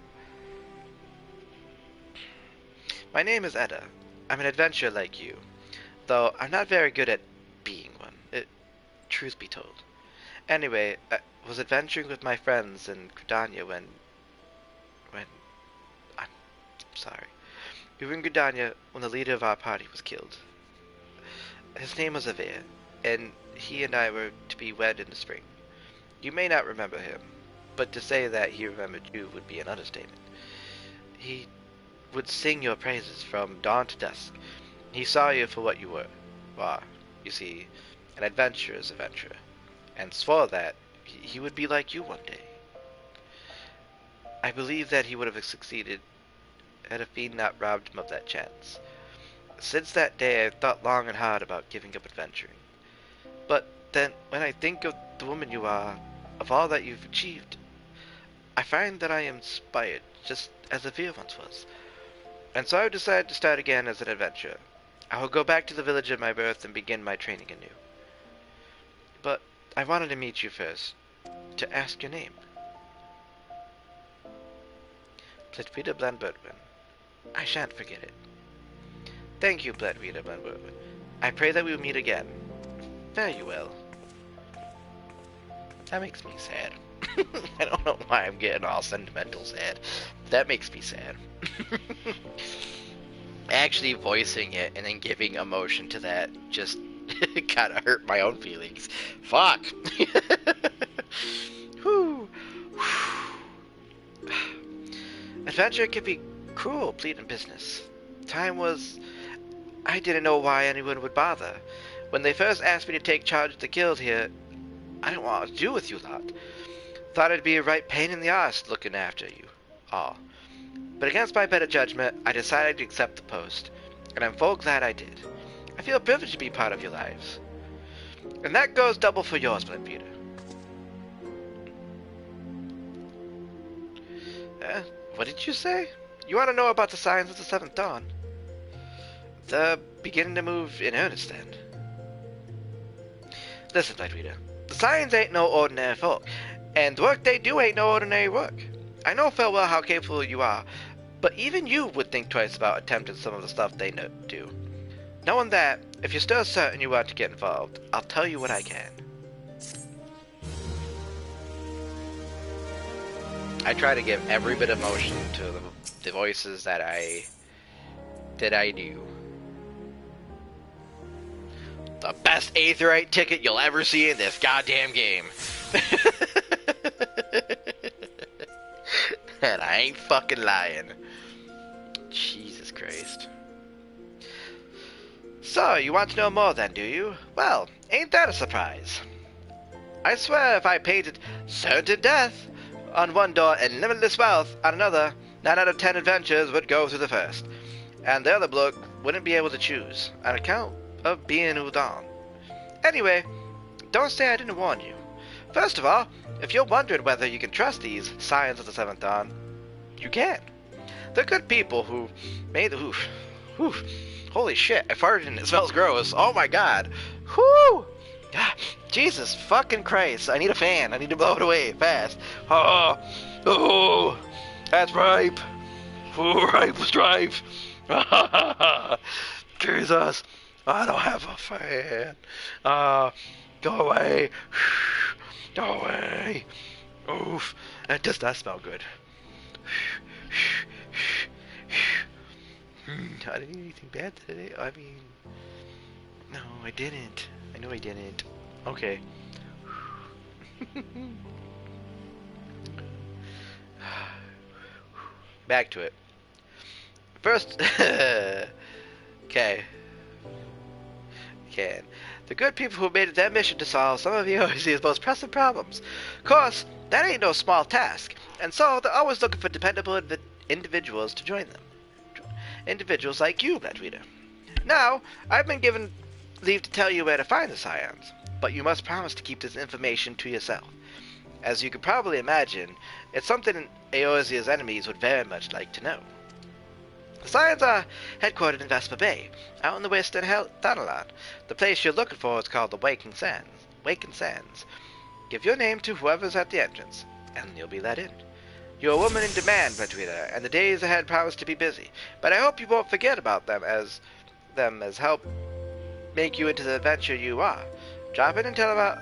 A: My name is Edda. I'm an adventurer like you, though I'm not very good at being one, truth be told. Anyway, I was adventuring with my friends in Gridania when I'm sorry. We were in Gridania when the leader of our party was killed. His name was Avir, and he and I were to be wed in the spring. You may not remember him, but to say that he remembered you would be an understatement. He would sing your praises from dawn to dusk. He saw you for what you were. Well, you see, an adventurer's adventurer, and swore that he would be like you one day. I believe that he would have succeeded had a fiend not robbed him of that chance. Since that day, I've thought long and hard about giving up adventuring. But then, when I think of the woman you are, of all that you've achieved, I find that I am inspired, just as Avir once was. And so I've decided to start again as an adventurer. I will go back to the village of my birth and begin my training anew. But I wanted to meet you first, to ask your name. Bledvita Blandburdwin. I shan't forget it. Thank you, Bledvita Blandburdwin. I pray that we will meet again. Fare you well. That makes me sad. I don't know why I'm getting all sentimental sad. That makes me sad. Actually voicing it and then giving emotion to that just kind of hurt my own feelings. Fuck! Whew. Adventure can be cruel, bleeding business. Time was... I didn't know why anyone would bother. When they first asked me to take charge of the guild here, I didn't want to do with you lot. Thought it'd be a right pain in the arse looking after you all. But against my better judgment, I decided to accept the post, and I'm full glad I did. I feel privileged to be part of your lives. And that goes double for yours, Bledvita. What did you say? You want to know about the signs of the seventh dawn? They're beginning to move in earnest then. Listen, Bledvita, the signs ain't no ordinary folk, and the work they do ain't no ordinary work. I know full well how capable you are, but even you would think twice about attempting some of the stuff they do. Knowing that, if you're still certain you want to get involved, I'll tell you what I can. I try to give every bit of emotion to the voices that I do. The best Aetherite ticket you'll ever see in this goddamn game. And I ain't fucking lying. Jesus Christ. So, you want to know more then, do you? Well, ain't that a surprise? I swear if I painted certain death on one door and limitless wealth on another, 9 out of 10 adventures would go through the first. And the other bloke wouldn't be able to choose, on account of being Udon. Anyway, don't say I didn't warn you. First of all, if you're wondering whether you can trust these signs of the seventh dawn, you can. They're good people who made the holy shit, I farted and it smells gross. Oh my god. Whoo! Jesus fucking Christ. I need a fan. I need to blow it away fast. Oh, that's ripe. Oh, ripe strife. Jesus. I don't have a fan. Go away. Go away. Oof. That does not smell good. I didn't eat anything bad today. I mean, no, I didn't. I know I didn't. Okay. Back to it. First, okay. The good people who made it their mission to solve some of UOC's most pressing problems. Of course, that ain't no small task, and so they're always looking for dependable individuals to join them. Individuals like you, Bledvita. Now, I've been given leave to tell you where to find the scions, but you must promise to keep this information to yourself. As you can probably imagine, it's something Eorzea's enemies would very much like to know. The scions are headquartered in Vesper Bay, out in the western Thanalan. The place you're looking for is called the Waking Sands. Give your name to whoever's at the entrance, and you'll be let in. You're a woman in demand, Bledvita, and the days ahead promise to be busy, but I hope you won't forget about them as help make you into the adventure you are. Drop in and tell about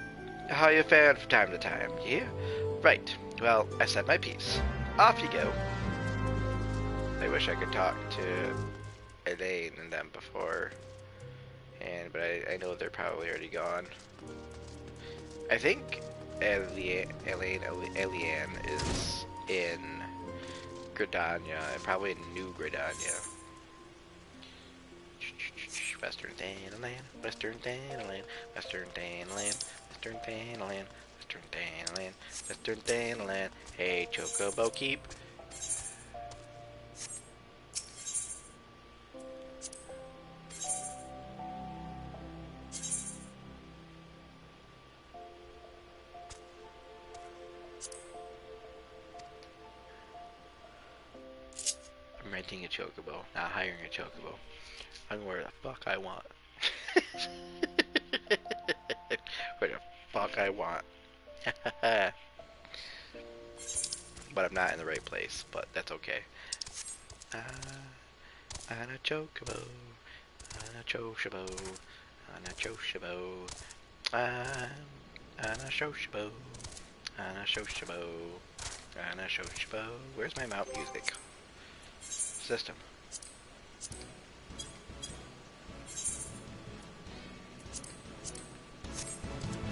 A: how you're faring from time to time, yeah? Right. Well, I said my piece. Off you go. I wish I could talk to Elaine and them before but I know they're probably already gone. I think Eliane is in Gridania, and probably in New Gridania. Western Thanaland, Western Thanaland, Western Thanaland, Western Thanaland, Western Thanaland, Western Thanaland. Hey, Chocobo, keep. I'm renting a Chocobo, not hiring a Chocobo. I can wear the fuck I want. Where the fuck I want. But I'm not in the right place, but that's okay. On a Chocobo, on a Chocobo, on a Chocobo, on a Chocobo, on a Chocobo, on a Chocobo. Where's my mount music system?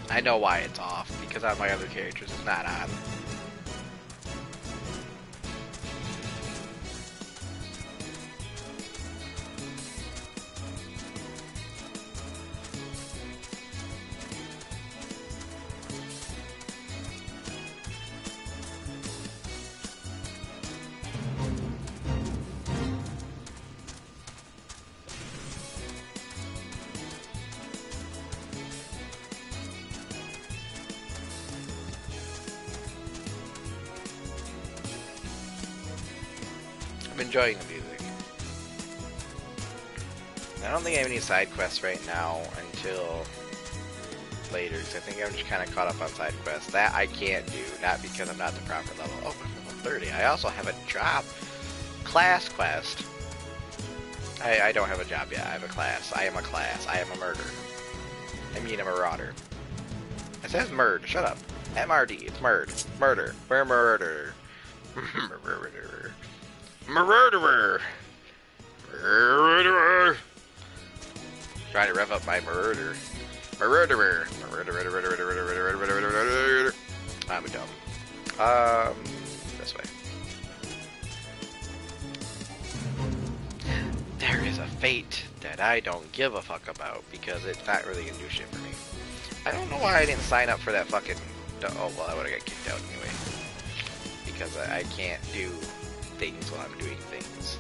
A: I know why it's off, because on my other characters it's not on. I'm enjoying the music. I don't think I have any side quests right now until later, because I think I'm just kind of caught up on side quests. That I can't do, not because I'm not the proper level. Oh, I'm level 30. I also have a job class quest. I don't have a job yet. I have a class. I am a class. I am a murder. I mean a marauder. It says murd. Shut up. MRD. It's murd. Murder. We're murder. Murderer. Murderer! Murderer! Trying to rev up my murder. Murderer! Murderer! I'm dumb. This way. There is a fate that I don't give a fuck about because it's not really gonna do shit for me. I don't know why I didn't sign up for that fucking. Oh well, I would've got kicked out anyway. Because I can't do things while I'm doing things.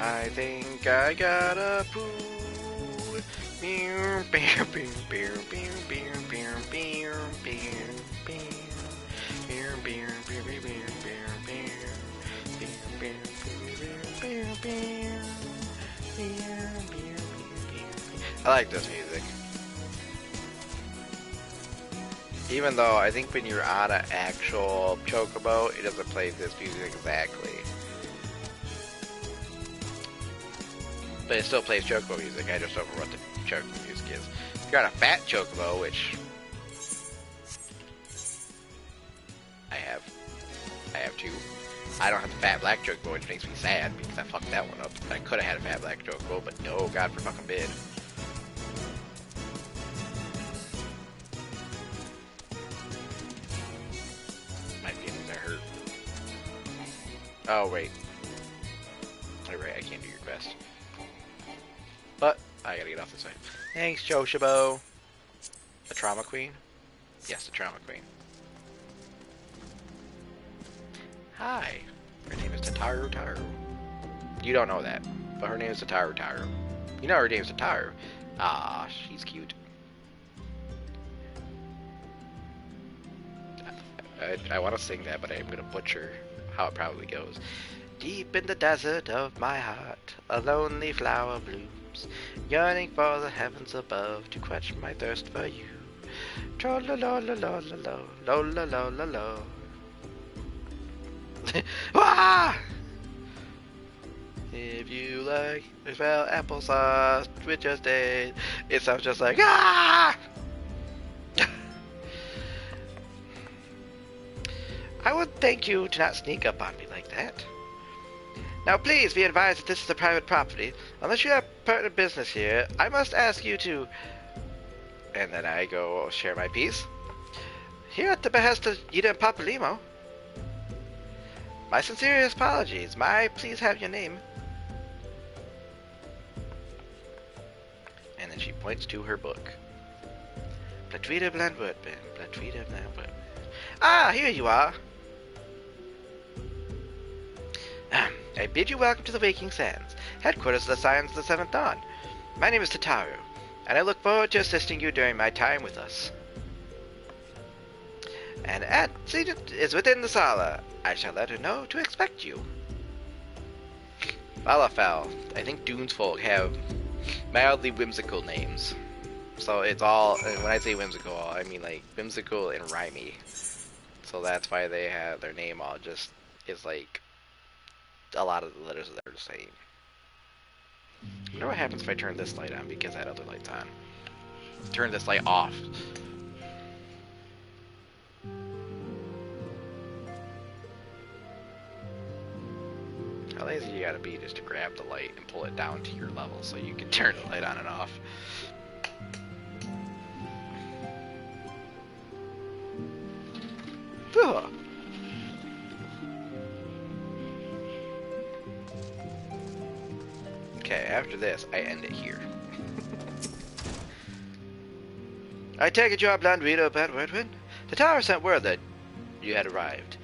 A: I think I gotta poo. I like this music. Even though I think when you're on an actual chocobo, it doesn't play this music exactly. But it still plays chocobo music, I just don't know what the chocobo music is. If you're on a fat chocobo, which I have two. I don't have the fat black chocobo, which makes me sad because I fucked that one up. I could have had a fat black chocobo, but no, God for fucking bid. My feelings are hurt. Oh wait. Alright, I can't do your quest. But I gotta get off this way. Thanks, Chocobo. The Trauma Queen? Yes, the Trauma Queen. Hi. Her name is Tataru Taru. You don't know that, but her name is Tataru Taru. You know her name is Tataru, Ah, she's cute. I want to sing that, but I'm going to butcher how it probably goes. Deep in the desert of my heart, a lonely flower blooms, yearning for the heavens above to quench my thirst for you. Tra-la-la-la-la-la-la, la-la-la-la-la. Ah! If you like to spell applesauce with just a, it sounds just like ah! I would thank you to not sneak up on me like that. Now please be advised that this is a private property. Unless you have pertinent business here, I must ask you to... And then I go share my piece. Here at the behest of Yida and Papalimo. My sincerest apologies. May I please have your name? And then she points to her book. Platwida Blandwoodman, Platwida Blandwoodman. Ah, here you are. I bid you welcome to the Waking Sands, headquarters of the Scions of the Seventh Dawn. My name is Tataru, and I look forward to assisting you during my time with us. And Aunt Seated is within the sala. I shall let her know to expect you. Falafel. I think Dune's folk have mildly whimsical names. So it's all, when I say whimsical, I mean like whimsical and rhymey. So that's why they have their name all just is like a lot of the letters that are the same. I wonder what happens if I turn this light on because that other light's on. Turn this light off. How lazy you gotta be just to grab the light and pull it down to your level so you can turn the light on and off. Ugh. Okay, after this, I end it here. I take it you are Blandwida Badwardwin. The tower sent word that you had arrived.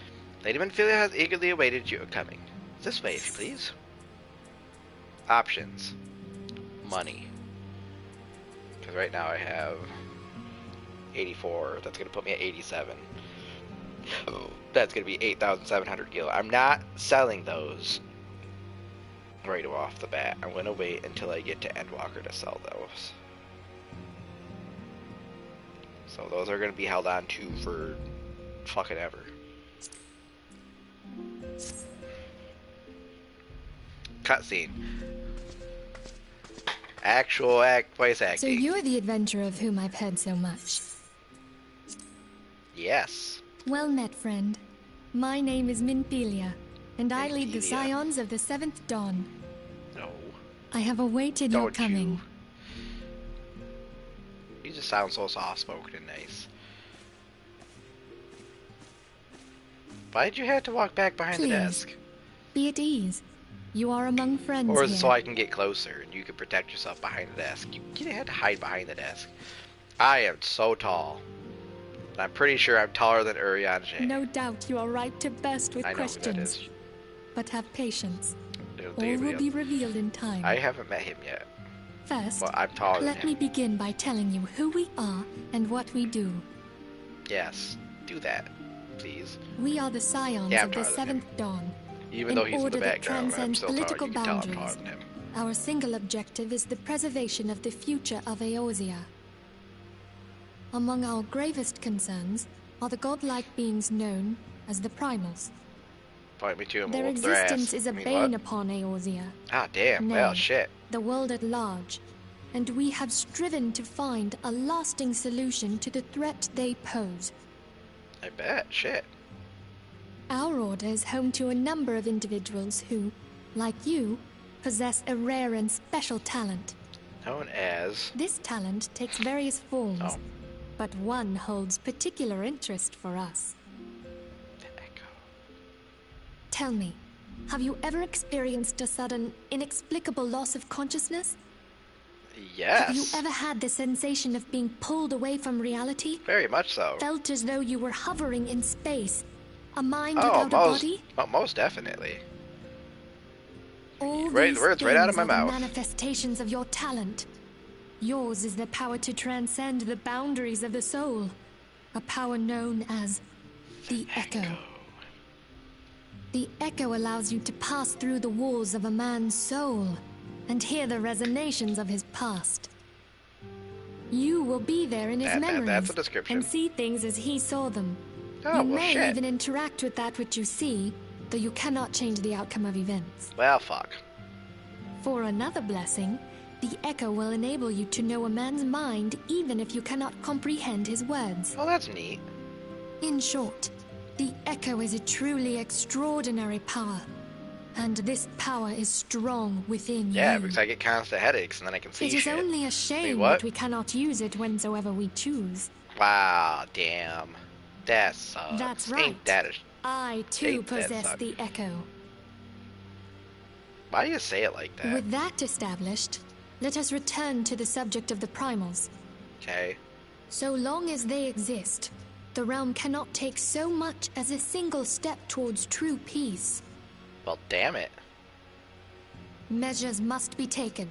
A: Lady Manfilia has eagerly awaited your coming. This way, if you please. Options. Money. Because right now I have 84. That's going to put me at 87. That's going to be 8,700 gil. I'm not selling those right off the bat. I'm going to wait until I get to Endwalker to sell those. So those are going to be held on to for fucking ever. Cutscene. Actual voice acting.
B: So you're the adventurer of whom I've heard so much.
A: Yes.
B: Well met, friend. My name is Minfilia, and I lead the
A: Minfilia.
B: Scions of the Seventh Dawn.
A: No.
B: I have awaited your coming.
A: You just sound so soft-spoken and nice. Why'd you have to walk back behind the desk?
B: Be at ease. You are among friends
A: Or is it
B: here.
A: so I can get closer and you can protect yourself behind the desk? You didn't have to hide behind the desk. I am so tall. And I'm pretty sure I'm taller than Urianger.
B: No doubt you are right to burst with
A: I know
B: questions.
A: who that is.
B: But have patience.
A: There's
B: All will be revealed in time.
A: I haven't met him yet.
B: First,
A: Well, I'm taller than
B: let
A: him.
B: me begin by telling you who we are and what we do.
A: Yes, do that, please.
B: We are the Scions
A: Yeah, I'm
B: of the
A: taller than him.
B: Seventh Dawn.
A: Even though he's in the
B: order that
A: background, I'm
B: transcends
A: still taller.
B: political
A: You can tell I'm taller
B: boundaries.
A: than him.
B: Our single objective is the preservation of the future of Eorzea. Among our gravest concerns are the godlike beings known as the Primals.
A: Point me to him.
B: Their
A: Whoop their ass.
B: existence is a
A: I mean,
B: bane
A: what?
B: upon Eorzea,
A: Ah, damn.
B: No.
A: Well, shit.
B: the world at large, and we have striven to find a lasting solution to the threat they pose.
A: I bet. Shit.
B: Our order is home to a number of individuals who, like you, possess a rare and special talent.
A: Known as...
B: This talent takes various forms,
A: Oh.
B: but one holds particular interest for us.
A: The Echo.
B: Tell me, have you ever experienced a sudden, inexplicable loss of consciousness?
A: Yes.
B: Have you ever had the sensation of being pulled away from reality?
A: Very much so.
B: Felt as though you were hovering in space? A mind
A: Oh,
B: without a body?
A: most definitely.
B: All
A: Right-
B: these
A: words right out of
B: things
A: my
B: are the
A: mouth.
B: manifestations of your talent. Yours is the power to transcend the boundaries of the soul. A power known as the Echo. The Echo allows you to pass through the walls of a man's soul and hear the resonations of his past. You will be there in his memories
A: that's a description.
B: and see things as he saw them.
A: Oh,
B: you
A: well,
B: may
A: shit.
B: even interact with that which you see, though you cannot change the outcome of events.
A: Well, fuck.
B: For another blessing, the Echo will enable you to know a man's mind even if you cannot comprehend his words.
A: Well, that's neat.
B: In short, the Echo is a truly extraordinary power, and this power is strong within you.
A: Yeah, because I get constant headaches and then I can see
B: It is
A: shit.
B: only a shame
A: what?
B: that we cannot use it whensoever we choose.
A: Wow, damn. That sucks.
B: That's right.
A: Ain't that a...
B: I too
A: Ain't that
B: possess
A: suck.
B: the Echo.
A: Why do you say it like that?
B: With that established, let us return to the subject of the primals.
A: Okay.
B: So long as they exist, the realm cannot take so much as a single step towards true peace.
A: Well, damn it.
B: Measures must be taken.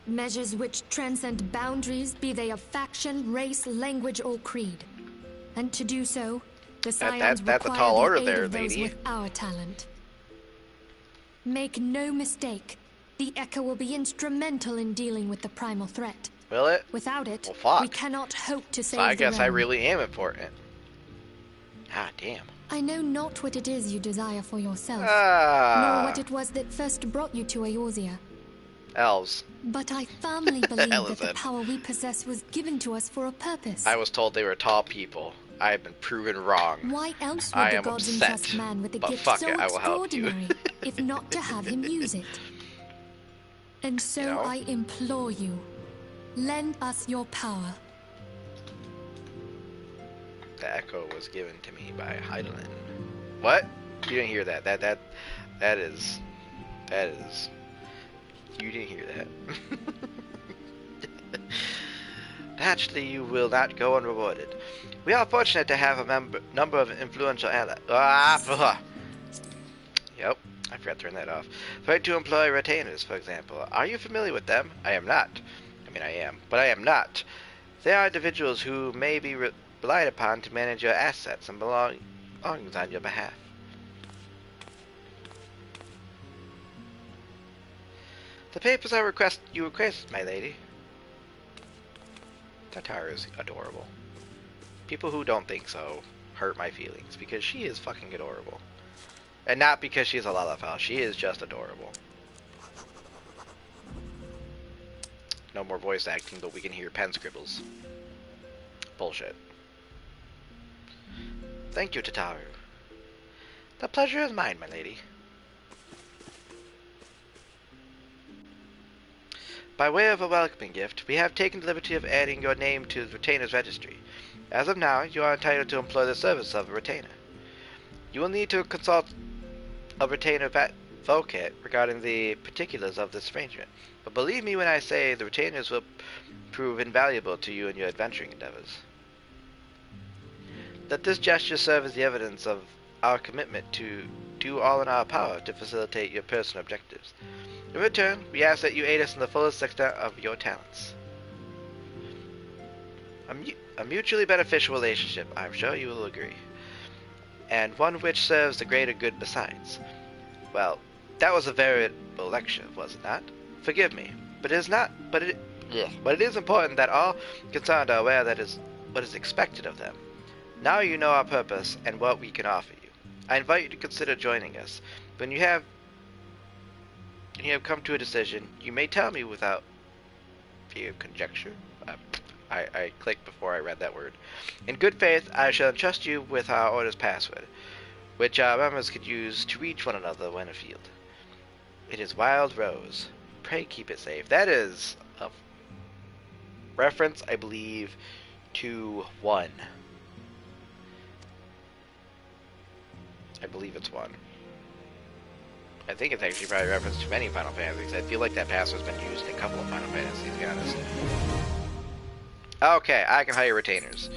B: Measures which transcend boundaries, be they of faction, race, language, or creed. And to do so, the Scions
A: that's a
B: require
A: tall
B: the
A: order
B: aid
A: there,
B: of those
A: lady.
B: with our talent. Make no mistake, the Echo will be instrumental in dealing with the primal threat.
A: Will it?
B: Without it,
A: Well, fuck.
B: we cannot hope to save
A: So I
B: the
A: guess I
B: realm.
A: really am important. Ah, damn.
B: I know not what it is you desire for yourself, nor
A: Ah.
B: what it was that first brought you to Eorzea.
A: Elves.
B: But I firmly believe
A: hell
B: that
A: is
B: the
A: it?
B: power we possess was given to us for a purpose.
A: I was told they were tall people. I have been proven wrong.
B: Why else would
A: I
B: the
A: am
B: gods
A: upset,
B: entrust man with a
A: but
B: gift
A: fuck
B: so
A: it, I will help you.
B: extraordinary, if not to have him use it? And so
A: You know?
B: I implore you, lend us your power.
A: The Echo was given to me by Heidelin. What? You didn't hear that. That is. You didn't hear that. Naturally, you will not go unrewarded. We are fortunate to have a number of influential allies. Yep, I forgot to turn that off. Try to employ retainers, for example. Are you familiar with them? I am not. I mean, I am, but I am not. They are individuals who may be relied upon to manage your assets and belongings on your behalf. The papers you requested, my lady. Tatar is adorable. People who don't think so hurt my feelings because she is fucking adorable. And not because she's a Lalafell, she is just adorable. No more voice acting, but we can hear pen scribbles. Bullshit. Thank you, Tataru. The pleasure is mine, my lady. By way of a welcoming gift, we have taken the liberty of adding your name to the retainer's registry. As of now, you are entitled to employ the service of a retainer. You will need to consult a retainer advocate regarding the particulars of this arrangement, but believe me when I say the retainers will prove invaluable to you in your adventuring endeavors. Let this gesture serve as the evidence of our commitment to do all in our power to facilitate your personal objectives. In return, we ask that you aid us in the fullest extent of your talents. A mutually beneficial relationship, I'm sure you will agree. And one which serves the greater good besides. Well, that was a veritable lecture, was it not? Forgive me, but it is important that all concerned are aware that is what is expected of them. Now you know our purpose and what we can offer you. I invite you to consider joining us. When you have come to a decision, you may tell me without fear of conjecture. I clicked before I read that word. In good faith, I shall entrust you with our order's password, which our members could use to reach one another when afield. It is Wild Rose. Pray keep it safe. That is a reference, I believe, to 1. I believe it's 1. I think it's actually probably a reference to many Final Fantasies. I feel like that password's been used in a couple of Final Fantasies, to be honest. Okay, I can hire retainers.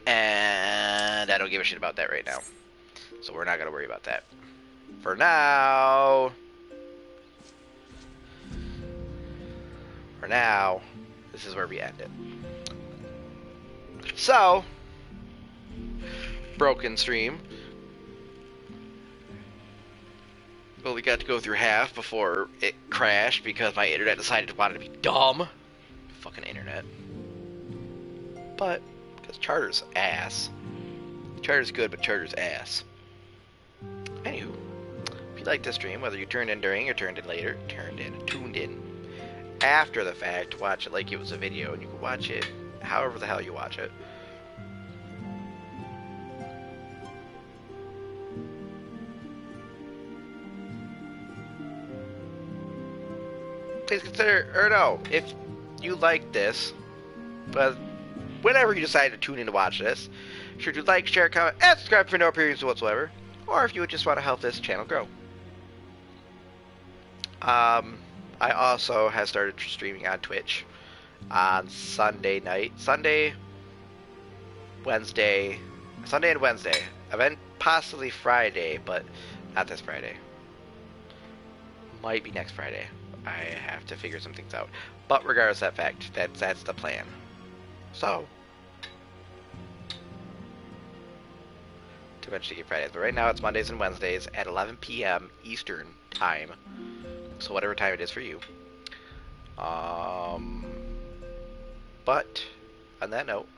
A: And I don't give a shit about that right now. So we're not going to worry about that. For now... for now, this is where we end it. So, broken stream. Well, we got to go through half before it crashed because my internet decided it wanted to be dumb. Fucking internet. But, because Charter's ass. Charter's good, but Charter's ass. Anywho, if you like this stream, whether you turned in during or tuned in after the fact, watch it like it was a video, and you can watch it however the hell you watch it. Please consider, or no, if you like this, but whenever you decide to tune in to watch this, sure to like, share, comment, and subscribe for no appearances whatsoever, or if you would just want to help this channel grow. I also have started streaming on Twitch on Sunday and Wednesday. Event possibly Friday, but not this Friday. Might be next Friday. I have to figure some things out. But regardless of that fact, that's the plan. So, to eventually get Fridays. But right now it's Mondays and Wednesdays at 11 p.m. Eastern Time. So whatever time it is for you. But, on that note,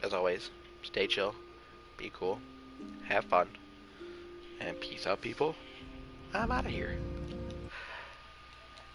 A: as always, stay chill, be cool, have fun, and peace out, people. I'm out of here.